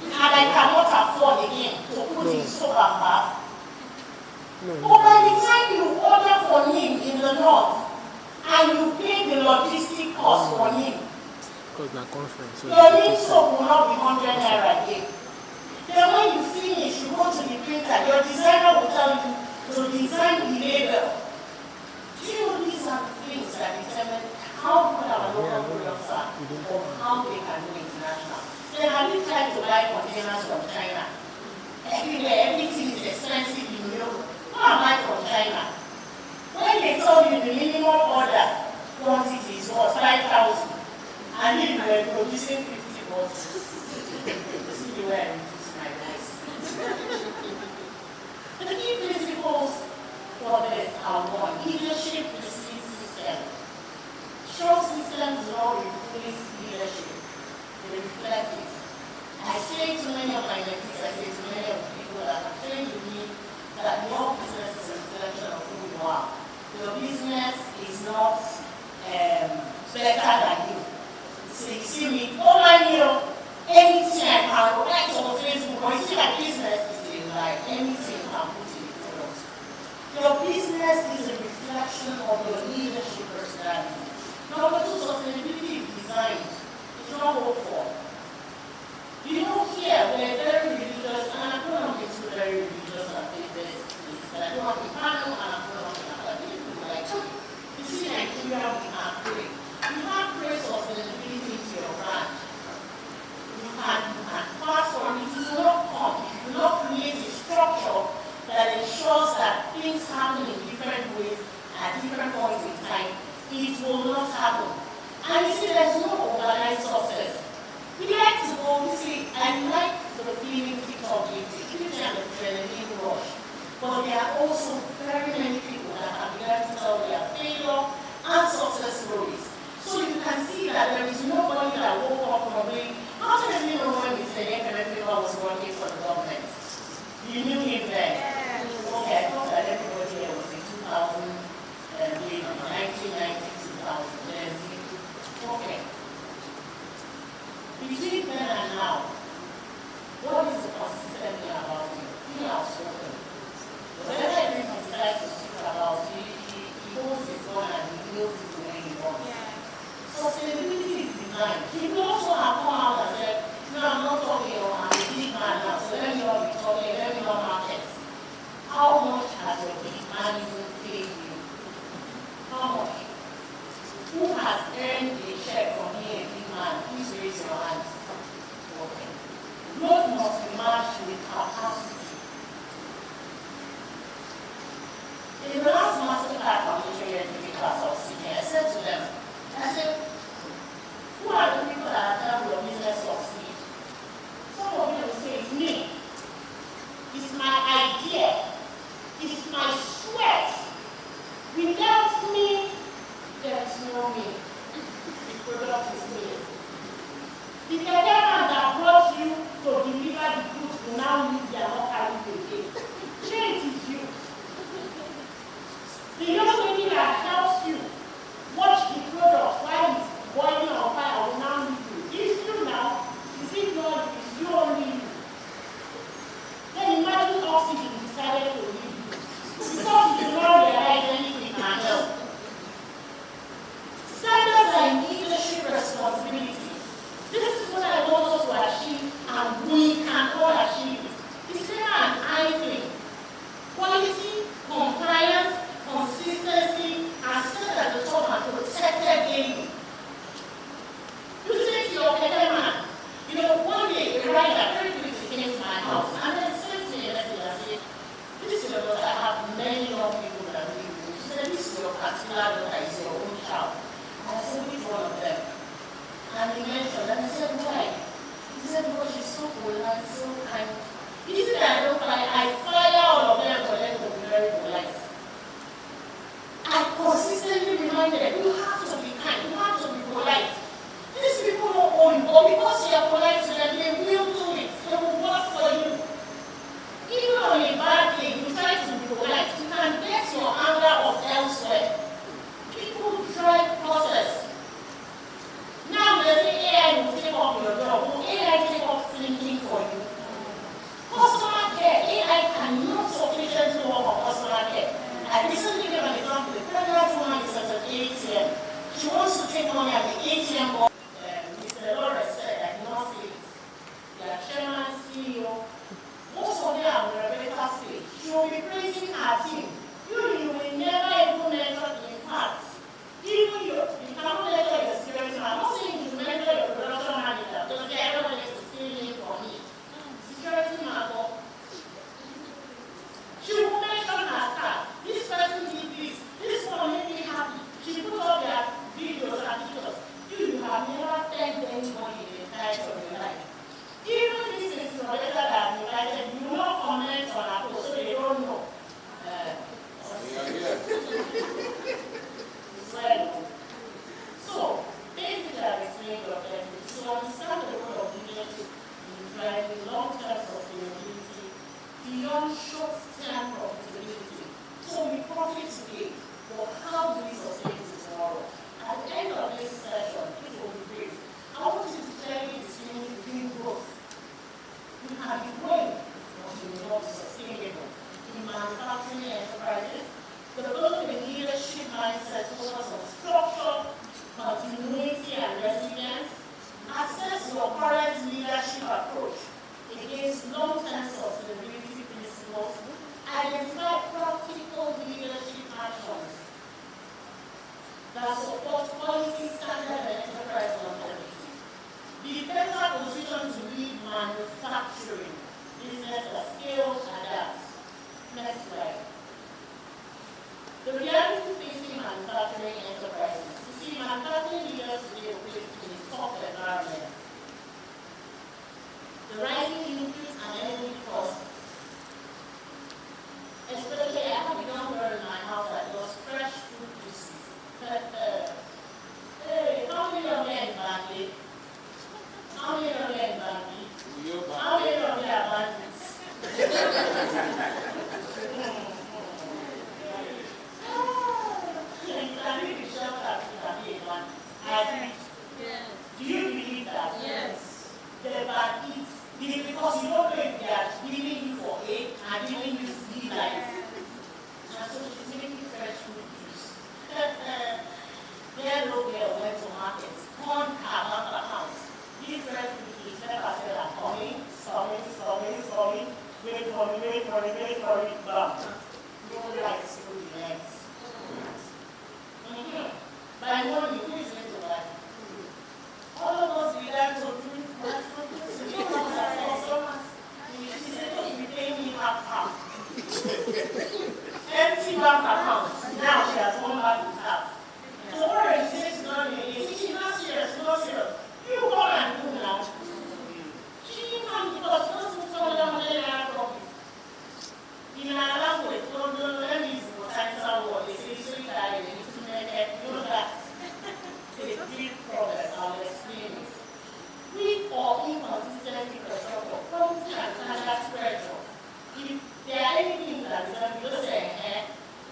and I cannot afford again to put in soap and bath. But by the time you order for him in the north, and you pay the logistic cost for him, your new soap will not be 100 naira again. Then when you finish, you go to the printer, your designer will tell you to design the label. Do you know these are the things that determine how good our local products are, or how they can do international? Then have you tried to buy containers from China? Everywhere, everything is expensive in Europe. Go and buy from China. When they told you the minimum order quantity is what, 5,000, and you were producing 50 bottles. See the way I reduce my voice. The key principles for this are one, leadership precedes system. Short systems do not replace leadership, they reflect it. I say to many of my mentees, I say to many of the people that have trained with me, that your business is a reflection of who you are. Your business is not better than you. So you see me, oh my anything I can write on Facebook, or you see my business is a lie, anything I can put in the product. Your business is a reflection of your leadership personality. Number two, sustainability is designed. It's not hoped for. You know, here we're very religious, and I'm going to be too very religious and faith-based. But I don't want to be panel, and I'm going to be like, you see, Nigeria, we are praying. You can't pray sustainability into your brand. You can fast for it. It will not come. If you do not create a structure that ensures that things happen in different ways at different points in time, it will not happen. And you see, there's no organized success. We like to go, you see, I like the feeling TikTok gives you. It gives you an adrenaline rush. But there are also very many people that have begun to tell their failure and success stories. So you can see that there is nobody that woke up from doing, how does you know when Mr. Incubation Hub was working for the government? You knew him then? Yeah. Okay, I thought that everybody here was in 2000, maybe 1990, 2000. Okay. Between then and now, what is the consistent thing about him? He has spoken. Whenever everyone decides to speak about it, he holds his gun and he knows it the way he wants. Yeah. Sustainability is designed. He could also have come out and said, no, I'm not talking, I'm a big man now, so let me not be talking, let me not market. How much has your big man even paid you? How much? Who has earned a check from being a big man? Please raise your hand. Okay. Growth must be matched with capacity. In the last MasterCard Foundation class I was sitting, I said to them, I said, who are the people that are particular daughter is your own child. And I said, which one of them? And he mentioned, and I said, why? He said, because she's so polite, so kind. He said, I don't fire, I fire all of them for them to be very polite. I consistently reminded them, you have to be kind, you have to be polite. These people don't owe you, but because you are polite to them, they will do it. They will work for you. Even on a bad day, you try to be polite. You can get your anger off elsewhere. People drive process. Now they say AI will take up your job. Will AI take up thinking for you? Customer care, AI cannot sufficiently work on customer care. I recently gave an example. The pregnant woman is at an ATM. She wants to take money at the ATM. Mr. Lawrence said, I did not say it. They are chairman, CEO. Most of them are Rebecca stage. She will be praising her team. You will never even mention in fact. Even you cannot mention your security man. I'm not saying you mention your production manager because everybody is still in for me. Security man, she will mention her staff. This person did this. This one made me happy. She put up their videos and pictures. You have never thanked anybody in the entire of your life. Even this is your letter that you invited, you will not comment on our post, so they don't know. So, basically, I've explained your benefits. So, understand the role of leadership in driving long-term sustainability beyond short-term profitability. So, we profit today, but how do we sustain it tomorrow? At the end of this session, which will be brief, I want you to clearly distinguish between growth. You can be growing, but you will not be sustainable. In manufacturing enterprises, develop a leadership mindset focused on structure, continuity, and resilience. Assess your current leadership approach against long-term sustainability principles. Identify practical leadership actions that support quality, standard, and enterprise longevity. Be better positioned to lead manufacturing business at scale and adapt. Next slide. The reality facing manufacturing enterprises. You see, manufacturing leaders today operate in a tough environment. The rising input and energy costs. Especially, I have a young girl in my house that does fresh food juices. Hey, how many of them in Bangladesh? How many of them in Bangladesh? How many of them are bandits? Do you believe that? Yes. They can eat because you don't know if they are giving you for A and giving you C life. And so she's making fresh food juice. Their low girl went to market, on her bank account. These fresh food juice never said I'm coming, wait for it, bam. No lights to the next. By morning, who is going to buy? All of us began to drink she said, oh, you pay me half. Empty bank account. Now she has gone back with half. So what she says she's not serious, You come and do now. She didn't come because she doesn't tell them what they are profit. In our language, don't let me use the potential word. They say, so that you know that. It's a big problem. I'll explain it. Weak or inconsistent infrastructure, quality and standard pressure. If there are anything that is on the say,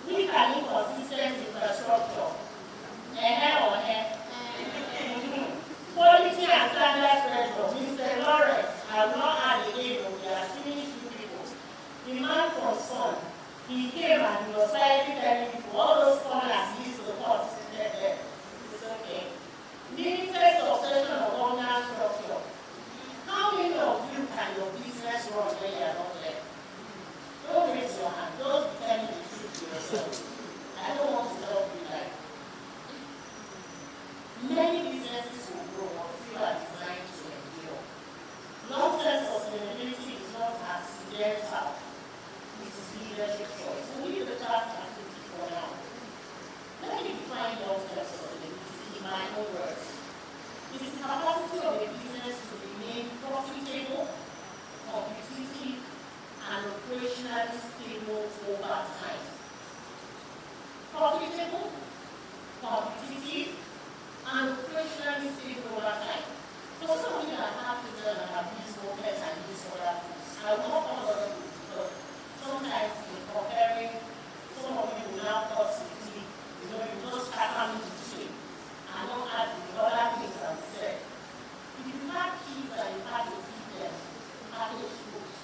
weak and inconsistent infrastructure, quality and standard pressure, Mr. Lawrence, I will not add again, but we are finished two people. The man from Sun, he came and he was quietly telling people, all those corners he used to cut, it's okay. Limited succession of owner structure. How many of you can your business run when you are not there? Don't raise your hand. Don't be telling the truth to yourself. I don't want to help you like. Many businesses will grow, but few are designed to endure. Long-term sustainability is not accidental. It is leadership choice. So we need the task activity for now. Let me the capacity of a business to remain profitable, competitive, and operationally stable over time. Profitable, competitive, and operationally stable over time. For some of you that have children and have used mopeds and used other foods, I will not call other foods because sometimes in comparing, some of you will now call simply, you just start having to say, and not add the other things that we said. If you have kids and you have to feed them packaged foods,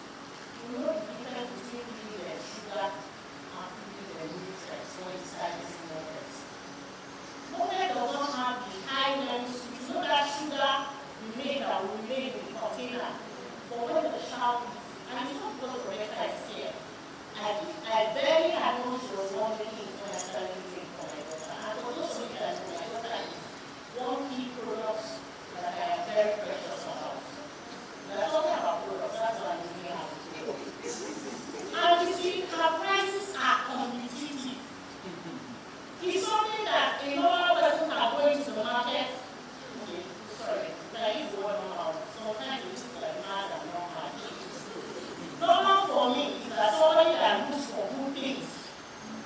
you know the difference between feeding them sugar and feeding them nutrients when you start using mopeds. Moped does not have the high level sweet. You know that sugar we made that we made in the container for when the child eats. And it's not because Rebecca is here. I barely had known she was 1 week when I started using for my daughter. And for those of you that know, my daughter is one key product that I am very precious about. We are talking about products, that's why I'm using her. And you see, her prices are competitive. It's something that a normal person can go into the market. Okay, sorry, I use the word normal. Sometimes it's like mad and normal. Normal for me is that somebody that looks for good things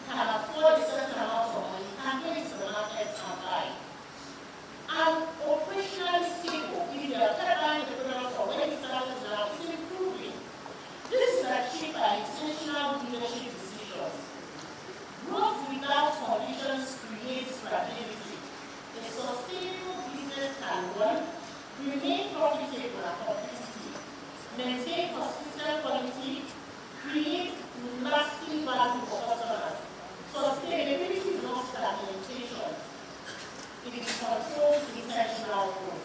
can afford a certain amount of money, can go into the market and buy. And operationally stable, if you are buying the product or when it starts now, it's improving. This is achieved by intentional leadership decisions. Growth without conditions creates fragility. A sustainable business can run, remain profitable and competitive, maintain consistent quality, create lasting value for customers. Sustainability is not fragmentation. It is controlled intentional growth.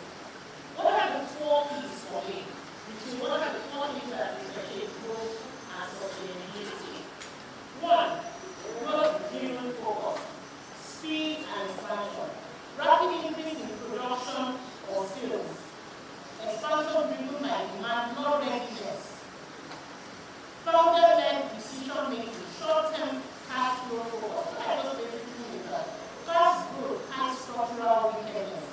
What are the 4 P's for me? What are the 4 things that differentiate growth and sustainability? 1. Growth-driven focus, speed and expansion, rapid increase in production or sales, expansion driven by demand, not readiness, founder-led decision-making, short-term cash flow focus. What I just basically mean is that fast growth has structural weakness.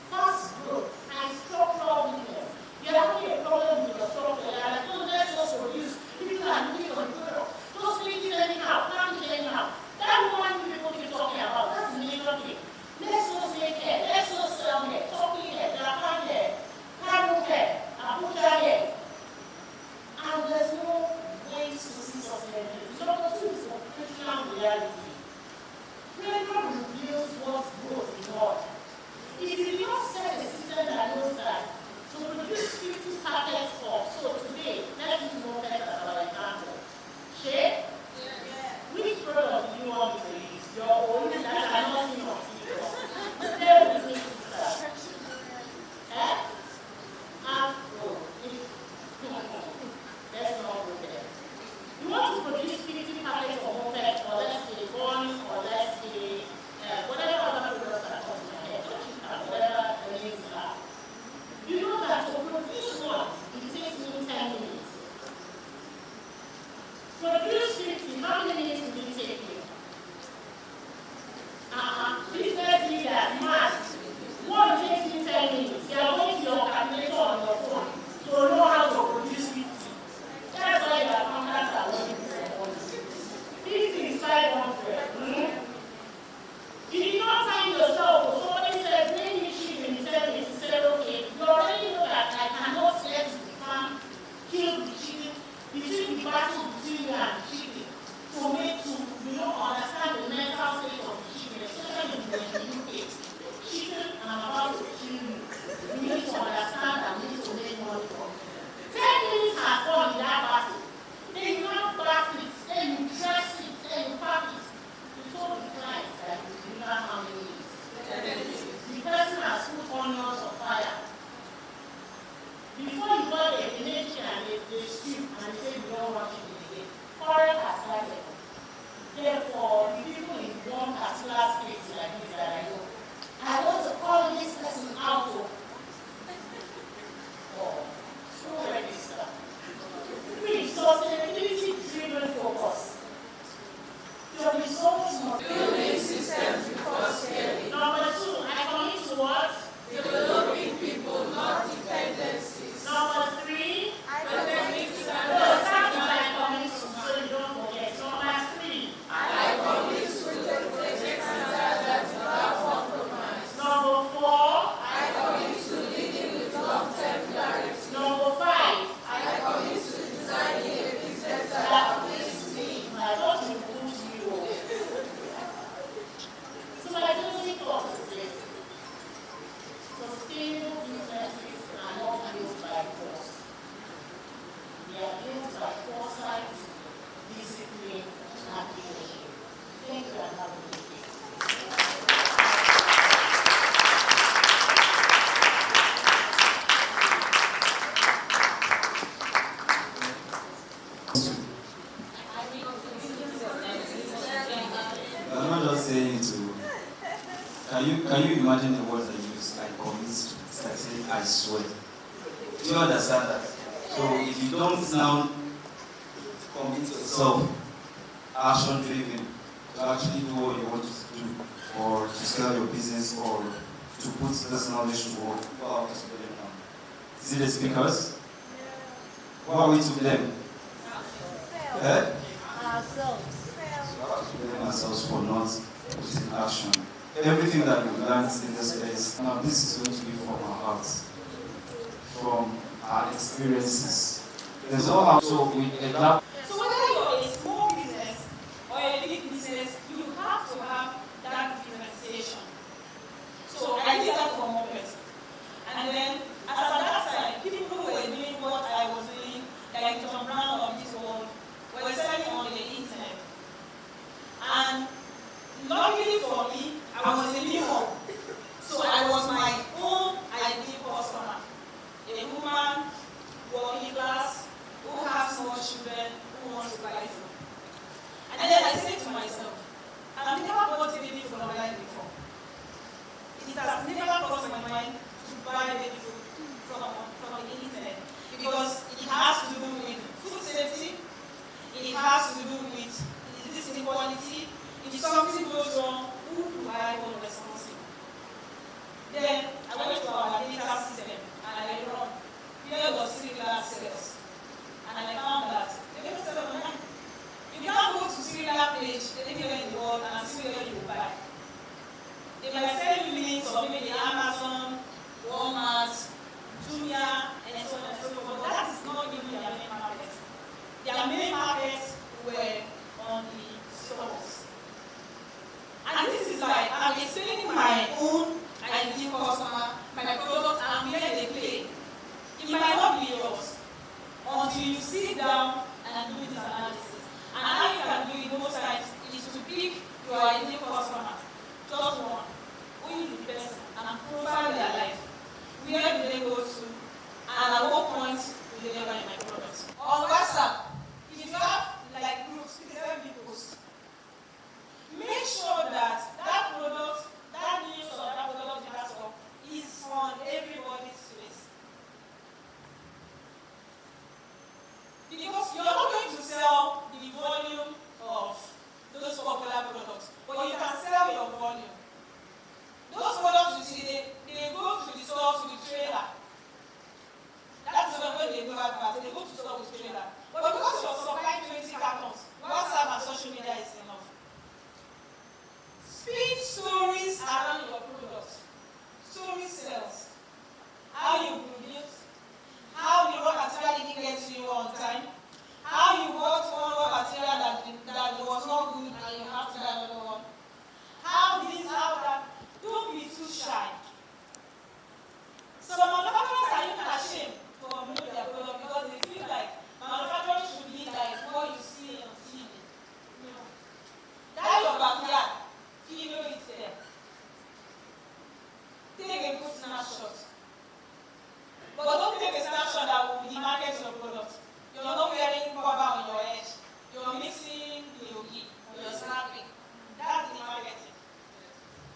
Fast growth has structural weakness. You are having a problem with your structure. You are like, oh, let's just produce. People are looking for the product. Just make it anyhow, package it anyhow. That one people keep talking about, that's the major thing. Let's just make it, let's just sell it, talking it, Japan here, Kano here, Abuja here. And there's no ways to see sustainability. Number 2 is operational reality. Failure reveals what growth is not. If you do not set a system that knows that to produce 50 packets for, so today, let's use more as our example. Share? Which product do you want to use? Your own that are not in your TV. Share with me, sister. Let's not go there. You want to produce 50 packets of moped, or let's say one, or let's say whatever other products that come to my head, whatever the names are. You know that to produce one, it takes me 10 minutes. Produce 50, how many minutes will it take you? Business leaders, math. One takes you 10 minutes. You are going to your calculator on your phone to know how to produce 50. That's why your accountants are working for 50 is 500. You did not time yourself. Somebody said, bring me sheep in 10 minutes. You said, okay, you already know that I cannot get to the farm, kill the chicken, between the battle between you and the chicken, to make to understand the mental state of the chicken, especially when you eat chicken and about to kill you. You need to understand and need to make money from it. 10 minutes has gone in that battle. Then you now back it, then you dress it, then you pack it. You told the client that you deliver how many minutes. The person has put onions on fire. Before you got there, they make it and they stew and they say you don't want it again. Quarrel has started. Therefore, the people in one particular space like this that I know, I want to call this person out of so register. 3. Sustainability-driven focus. Your results must building systems before scaling. Number 2, I commit to what? Can you imagine the words I use? I commit to. It's like saying I swear. Do you understand that? So if you don't now commit yourself, action driven, to actually do what you want to do, or to sell your business, or to put this knowledge to work, what are we to blame now? Is it the speakers? What are we to blame? Eh? Ourselves. We have to blame ourselves for not putting action. Everything that we've learned in this place, now this is going to be from our hearts, from our experiences. There's all how so we adapt. So whether you're a small business or a big business, you have to have that differentiation. So I did that for one person. And then, as at that time, people who were doing what I was doing, like John Brown of this world, were selling on the internet. And luckily for me, I was a new mom. So I was my own ideal customer. A woman, working class, who has small children, who wants to buy food. And then I said to myself, I've never bought baby food online before. It has never crossed my mind to buy baby food from the internet because it has to do with food safety, it has to do with this inequality. If something goes wrong, who do I hold responsible? Then I went to our data system and I run. Here was similar sales. And I found that they don't sell online. You can't go to similar page anywhere in the world and see where you buy. They might sell you links of maybe Amazon, Walmart, Jumia, and so on and so forth. But that is not even their main market. Their main markets were on the stores. And this is like I'm explaining my own ideal customer, my product, and where they play. It might not be yours until you sit down and do this analysis. And how you can do it most times is to pick your ideal customer, just one, who is the person, and profile their life. Where do they go to, and at what point do they buy my product? On WhatsApp, if you have like groups, you can be posts. Make sure that that product, that news or that product you have stock is on everybody's face. Because you're not going to sell the volume of those popular products, but you can sell your volume. Those products you see, they go to the store with trailer. That's when they go advert, they go to the store with trailer. But because you're supplying 20 cartons, WhatsApp and social media is enough. Speak stories around your product. Story sells. How you produce, how the raw material didn't get to you on time, how you got one raw material that was not good and you have to buy another one. How this, how that. Don't be too shy. Some manufacturers are even ashamed to promote their product because they feel like manufacturing should be like what you see on TV. No. That's your backyard. You know it's there. Take a good snapshot. But don't take a snapshot that will demarket your product. You're not wearing cover on your head. You're mixing the yogi or you're snapping. That's the marketing.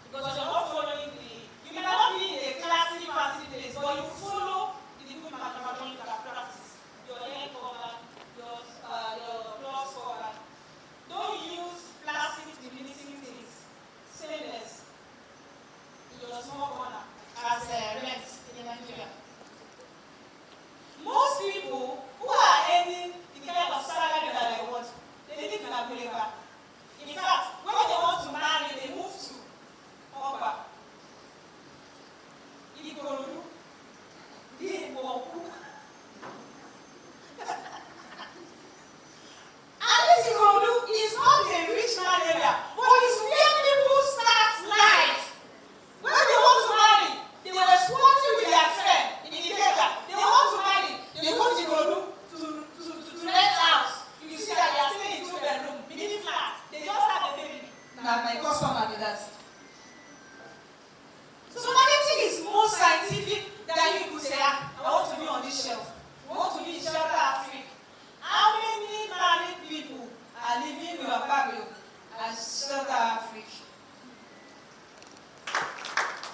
Because you're not following you may not be in a classy, fancy place, but you follow the good manufacturing practices. Your hair cover, your cloth cover. Don't use plastic limiting things. Stainless in your small corner as a rent.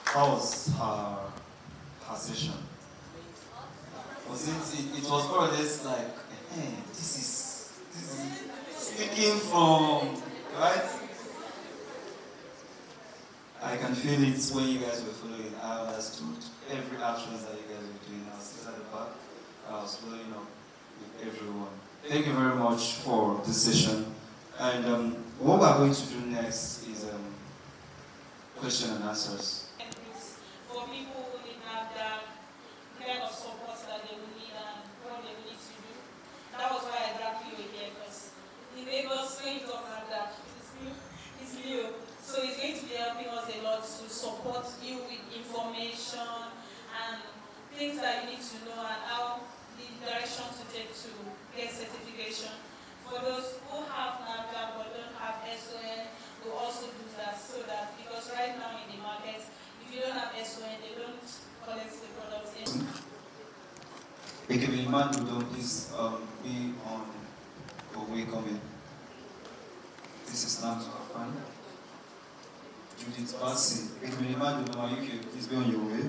How was her session? Was it was more or less like, hey, this is speaking from, right? I can feel it when you guys were following. I understood every action that you guys were doing. I was still at the back. I was following up with everyone. Thank you very much for this session. And what we're going to do next is question and answers. For people who need that kind of support that they will need and what they will need to do. That was why I grabbed you here, because in Lagos, when you don't have that, it's new. So it's going to be helping us a lot to support you with information and things that you need to know and how the direction to take to get certification. For those who have NAFDAC but don't have SON, will also do that, so that, because right now in the market, if you don't have SON, they don't collect the products in. Incubation Hub, please be on your way coming. This is not our friend. Judith Bassi. Incubation Hub, please be on your way.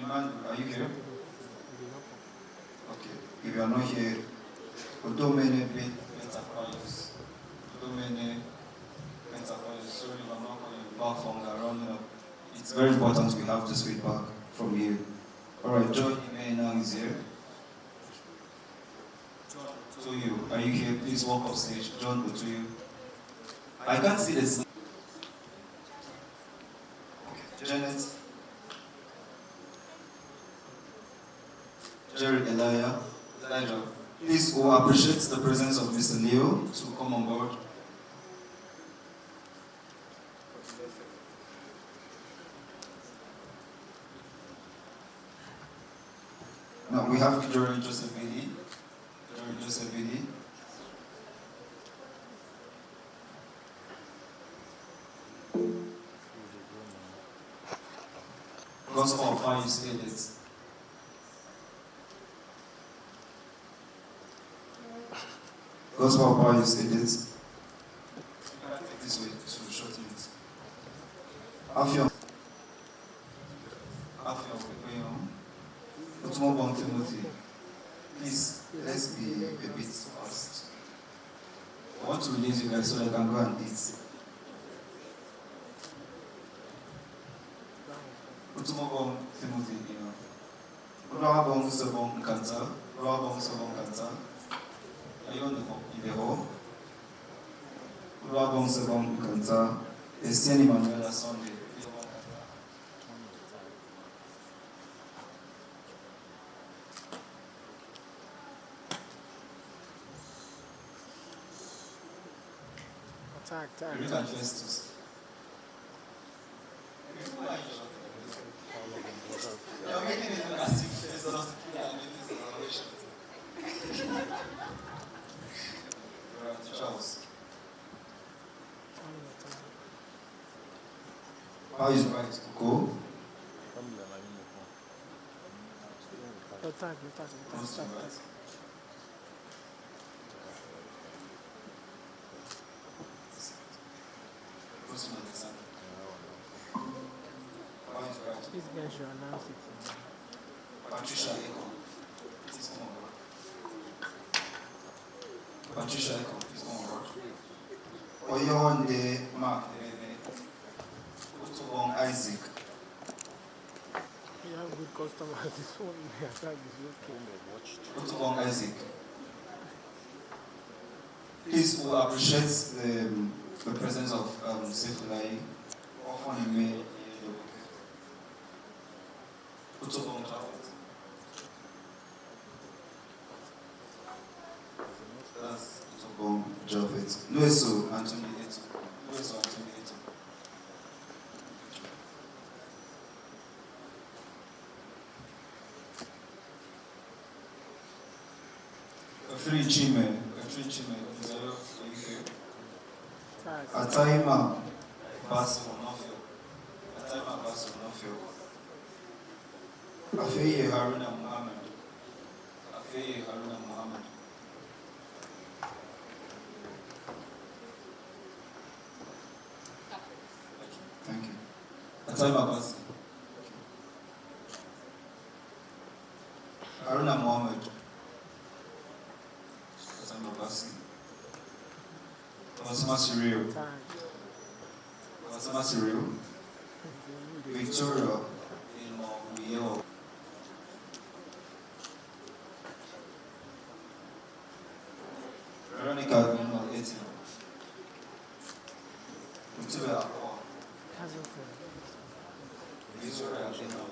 Are you here? Okay. If you are not here, although many enterprises, sorry, I'm not calling you back from the rounding up. It's very important we have this feedback from you. Alright, John now is here. To you, are you here? Please walk off stage. John, to you. I can't see this. Okay. Janet. Jerry Elijah, please who appreciates the presence of Mr. Leo to come on board. Now we have Jerry Joseph Billy. Gospel of how you say it. Gospel of how you say this. Take this way to shorten it. Afion. Otumobon Timothy. Please, let's be a bit fast. I want to release you guys so I can go and eat. Otumobon Timothy, Rabon Sabon Kanta. Are you on the hall? Rabon Sabon Kanta. Estienne Manuela Sunday. Look at Festus. You're making it look as if Festus is Charles. How is right to go? This guy should announce it. Patricia Eko, please come on board. Patricia Eko, please come on board. Oyonde Mark, Otobong Isaac. You have good customers. This one, I can't be looking. Otobong Isaac. Please, we appreciate the presence of Sefulai, often in May. Otobong Japhet. That's Otobong Japhet. Nueso Anthony Eto. Three Chime. Ataima Basso Nofio. Afeye Haruna Muhammad. Ataiba Basi. Haruna Mohammed. Ataiba Basi. Osama Cyril. Osama Cyril. Victoria Ilmo. Veronica Ilmo 18. Victoria Akwa. Victoria Ilmo.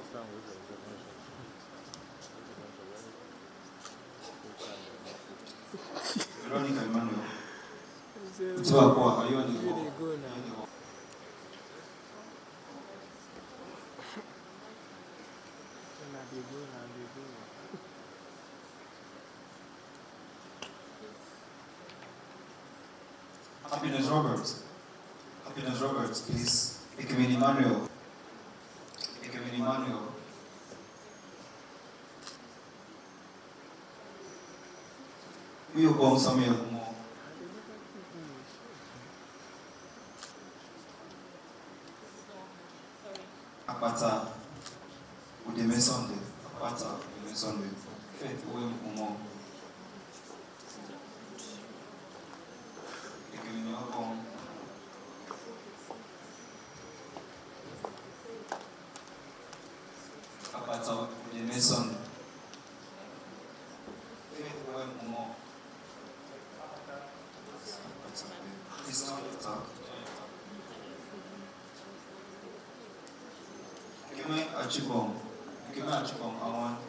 Veronica Emmanuel. Victoria Akwa, are you on the wall? Happiness Roberts. Happiness Roberts, please. Ikemin Emmanuel. Ikemin Emmanuel. Uyobong Samuel Umo. Akpata Udeme Sunday. Akpata Udeme Sunday. Faith Uwem Umo. Ikemin Obong. Akpata Udeme Sunday. Faith Uwem Umo. It's not the top. Kime Achibong. Kime Achibong, I want.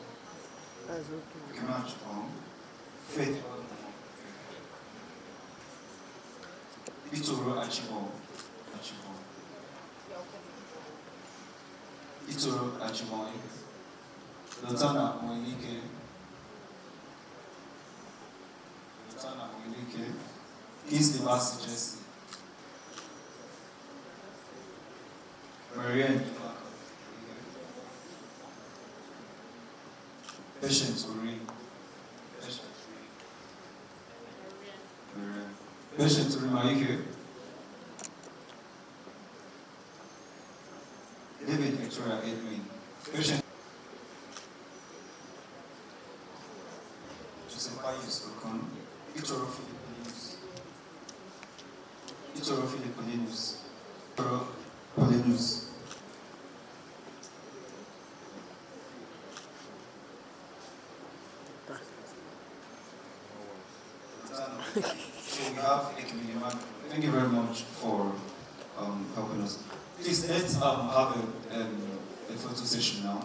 Kime Achibong. Faith. Itoro Achibong. Achibong. Itoro Achibong. Lotana Mwenike. Lotana Mwenike. He's the last Jesse. Marianne. Patience Uri. Patience Uri, are you here? David Victoria Edwin. Patience. Joseph Ayus Okon. Itoro Philippians. Itoro Philippians. Itoro Philippians. So we have a community man. Thank you very much for helping us. Please let's have a photo session now.